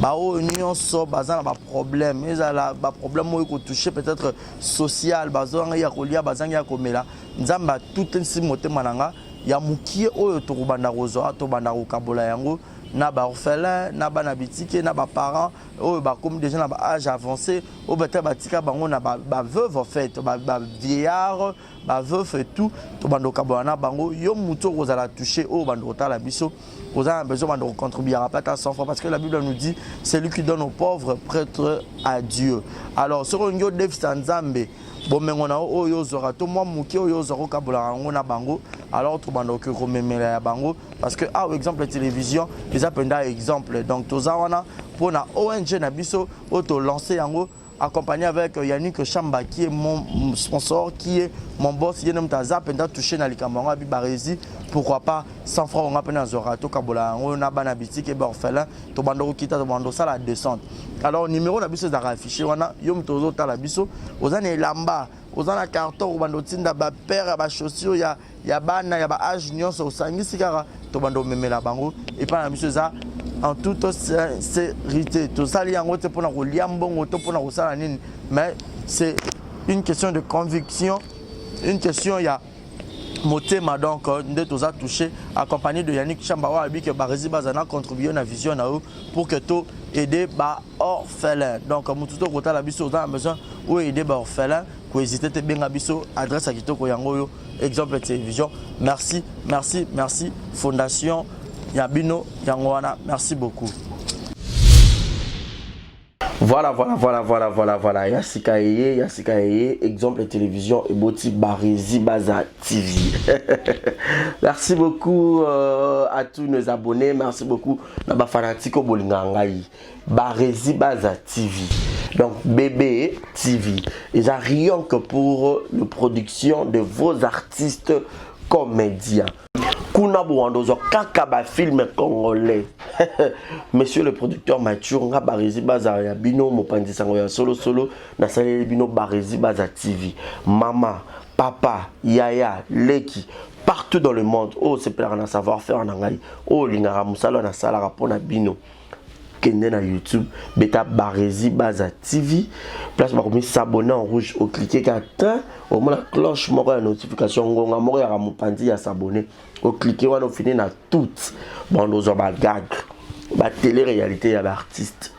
bao nyonso bazana ba problème ezala ba problème moyo ko toucher peut-être social bazanga ya kolia bazanga ya komela nzamba tout nsi motema nanga ya mukie oyo to kubanda kozo to banda ko kabola yango na ba orphelin na ba na bitike na ba parents oyo ba comme déjà na ba âge avancé o beta batika bango na ba veuve en fait ba vieillard ba veuve et tout to banda kabola na bango yo muto kozala toucher o banda kotala biso vous avez besoin de contribuer à pas à 100 francs parce que la Bible nous dit c'est lui qui donne aux pauvres prêtre à Dieu. Alors ce qu'on dit Dev Sanzambe bon mais on a oyo zora to moi muki oyo zoro kabola ngona bango alors tout bando que rememela ya bango parce que par exemple la télévision les appellent exemple donc tozawana pour na ONG na biso auto lancer yango accompagné avec Yannick Chamba qui est mon sponsor, qui est mon boss, qui est touché dans les camarades à Barizi. Pourquoi pas 100 francs on a peine à Zorato, Kabola, on a banabiti qui est orphelin, Tobando Kita, Tobando ça la descente. Alors numéro d'abus c'est affiché, on a Yom Tozo Talabiso, aux années Lamba, aux années carton, Tobando Tinda, père, chaussures, il y a ban, il y a âge, Nyon, au Sangi Sigara, Tobando Memela Bango, et pas la monsieur ça. En toute sincérité, tout ça, mais c'est une question de conviction, une question, il y a Motema donc, nous tous a touché, accompagné de Yannick Chambawa, que Barizi Bazana contribué à la vision pour que tout aider les orphelins. Donc, nous tous côté la biso, on a besoin ou aider les orphelins, pour hésiter à bien biso, adresse à Kitoko Yangoyo, exemple de télévision. Merci, merci, merci, Fondation Yabino Yangoana, merci beaucoup. Voilà. Yassika Eye, exemple télévision et Boti Barési Baza TV. Merci beaucoup à tous nos abonnés. Merci beaucoup Naba Fanatiko Bolingangai. Barési Baza TV. Donc Bébé TV. Ils n'ont rien que pour la production de vos artistes comédiens. Kuna Bouandozo Kakaba film congolais. Monsieur le producteur Mathieu nga Barési Baza ya bino mopandi sango ya solo na salé bino Barési Baza TV. Mama, papa, yaya, leki partout dans le monde. Oh c'est pour un savoir-faire en angai. Oh lingara musala na sala rapona bino. Kende na YouTube, beta Barési Baza TV. Place par comme s'abonner en rouge au cliquer qu'atteint au moins la cloche moko ya notification ngonga moko ya mopandi ya s'abonner. Au cliquer on a fini na toutes. Bon nous on va gag. Ba télé-réalité, il y a artiste.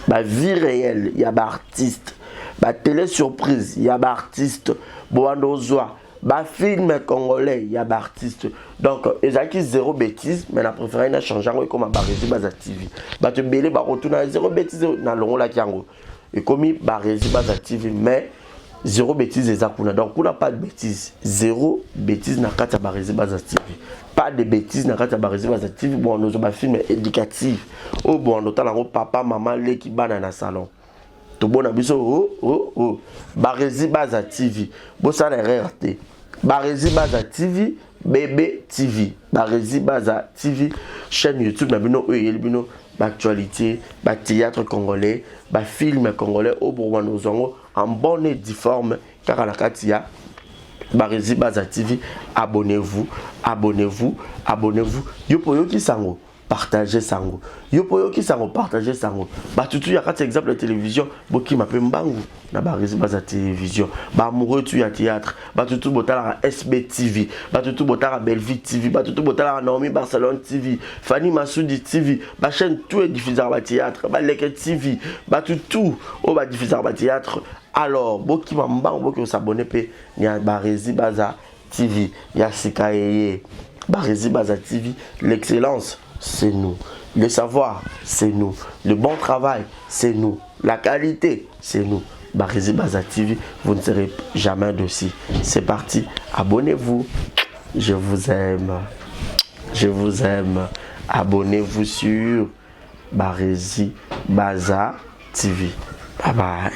Ba vie réelle, il y a artiste. Ba télé-surprise, il y a artiste. Boandozoa. Ba film congolais, il y a artiste. Donc, ils ont zéro bêtise, mais la préférée n'a changé comme à Barési Baza TV. Ba te belé, ba retourne zéro bêtise dans le la kiango. Et comme Barési Baza TV, mais zéro bêtise exactement. Donc, on n'a pas de bêtise. Zéro bêtise n'a qu'à Barési Baza TV. Pas de bêtises dans la Barési Baza TV. Bon, nous avons un film éducatif. Oh, bon, nous avons papa, maman, les qui ban dans le salon. Tout bon, oh. Barési Baza TV. Bon, ça n'a rien raté. Barési Baza TV, Bébé TV. Barési Baza TV. Chaîne YouTube, nous avons l'actualité, le théâtre congolais, le film congolais. Oh, bon, nous avons en bonne et difforme. Car à la Katia. Barési Baza TV, abonnez-vous. Yopoyo qui sango, partagez sango. Yopoyo qui sango, partagez sango. Bah tout y a quatre exemples de télévision, boki m'appelle Mbangu na Barési Baza télévision. Bah amoureux tu y théâtre, bah tout botala SB TV, bah tout botala Belleville TV, bah tout botala Naomi Barcelone TV, Fanny Massoudi TV, bah chaîne tout est diffusé à théâtre, bah Leke TV, bah tout oh bah diffusé à théâtre. Alors, boki Mbangu boki s'abonner pe ni à Barési Baza TV, Yassika Eye. Barési Baza TV, l'excellence, c'est nous. Le savoir, c'est nous. Le bon travail, c'est nous. La qualité, c'est nous. Barési Baza TV, vous ne serez jamais dessus. C'est parti, abonnez-vous. Je vous aime. Abonnez-vous sur Barési Baza TV. Bye bye.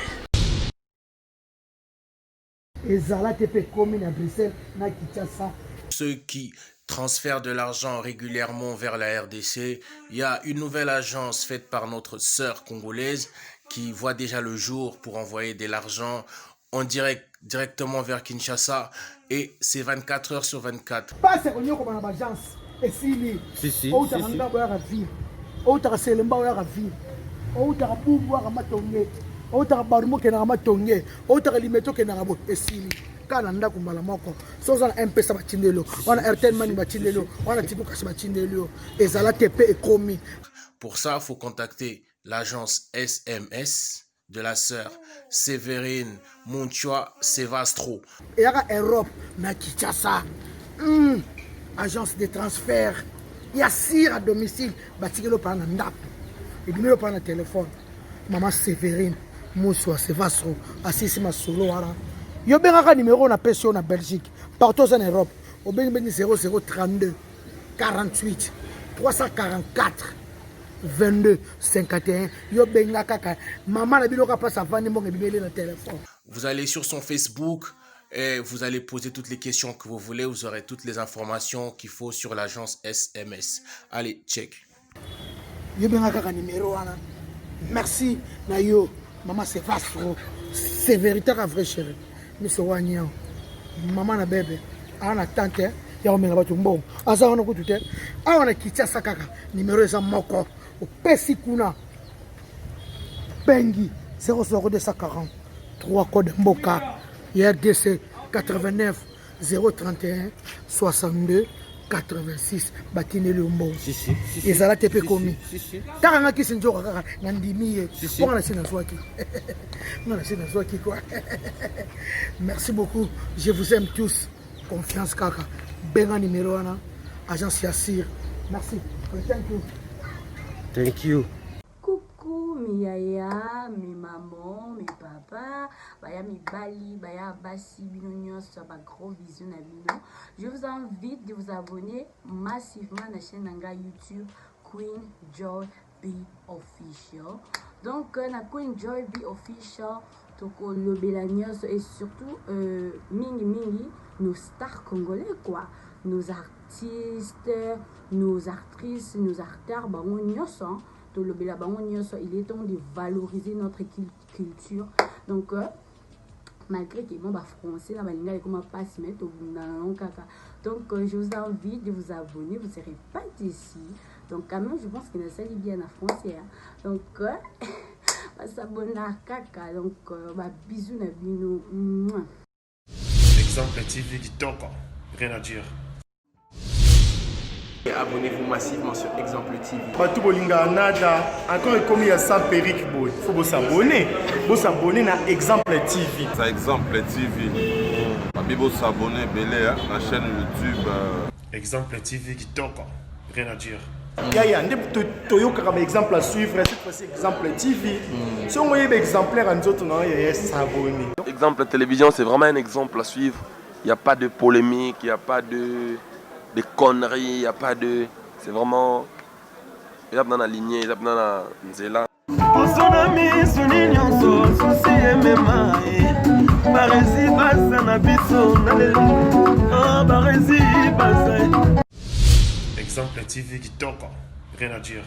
Ceux qui transfèrent de l'argent régulièrement vers la RDC, il y a une nouvelle agence faite par notre sœur congolaise qui voit déjà le jour pour envoyer de l'argent en direct directement vers Kinshasa et c'est 24 heures sur 24. Pas c'est qu'on y a comme une agence et si si kananda kumbala moko soza na MP sa batindelo wana Airtel Money batindelo wana Tigo Cash batindelo ezala TP et komi. Pour ça, il faut contacter l'agence SMS de la sœur Sévérine Munchua Sevastro. Et y a Europe na Kinshasa. Agence de transfert. Il y a sire à domicile batigelo par na ndap. Et bien par na téléphone. Maman Sévérine Munchua Sevastro assisi ma solo wala. Yo benga numéro na pension na Belgique partout en Europe au benga 0032 48 344 22 51 yo benga kaka maman na bino ka passe avant ni mbonga bibele na téléphone. Vous allez sur son Facebook et vous allez poser toutes les questions que vous voulez, vous aurez toutes les informations qu'il faut sur l'agence SMS. Allez, check. Yo benga kaka numéro wana. Merci na yo maman c'est Vastro. C'est véritable vrai chéri. Monsieur Wanyao, maman na bébé, ana tante, ya omela batu mbongo. Asa wana kutute, awana Kinshasa kaka, numéro eza moko, opesi kuna. Bengi 00240 3 code mboka, RDC 89 031 62 86 batine le mbo. Ezala tepe komi. Taranga kisinjora kaka nandimi pour la sina swaki. Non la sina swaki quoi. Merci beaucoup. Je vous aime tous. Confiance kaka. Benga numéro 1 agence Yassir. Merci. Thank you. Thank you. Coucou Mia baya mes mamans, mes papas, baya mes bali, baya basi binonion sur ma gros vision à bino. Je vous invite de vous abonner massivement à la chaîne YouTube Queen Joy B Official. Donc na Queen Joy B Official toko le belanios et surtout mingi nos stars congolais quoi, nos artistes, nos actrices, nos acteurs bangonios tout le bela bangonios, il est temps de valoriser notre culture. Donc malgré que mon français la balinga comme passe mais tout donc je vous invite de vous abonner, vous serez pas ici. Donc quand même je pense que ça lit bien en français donc s'abonner à caca donc bisous na bino. Exemple TV qui toque, rien à dire. Abonnez-vous massivement sur Exemple TV. Batou bolinga nada encore comme il y a ça périque boy. Faut vous s'abonner. Vous s'abonner à Exemple TV. Ça Exemple TV. Bibo s'abonner belé à la chaîne YouTube. Exemple TV qui toque, rien à dire. Ya toyoka comme exemple à suivre cette fois-ci Exemple TV. Si on voyait exemplaire en autres non il y a s'abonner. Exemple télévision, c'est vraiment un exemple à suivre. Il n'y a pas de polémique, il n'y a pas de conneries, il n'y a pas de... C'est vraiment... Il y a dans la lignée, il y a dans la nzela. Exemple TV qui toque, rien à dire.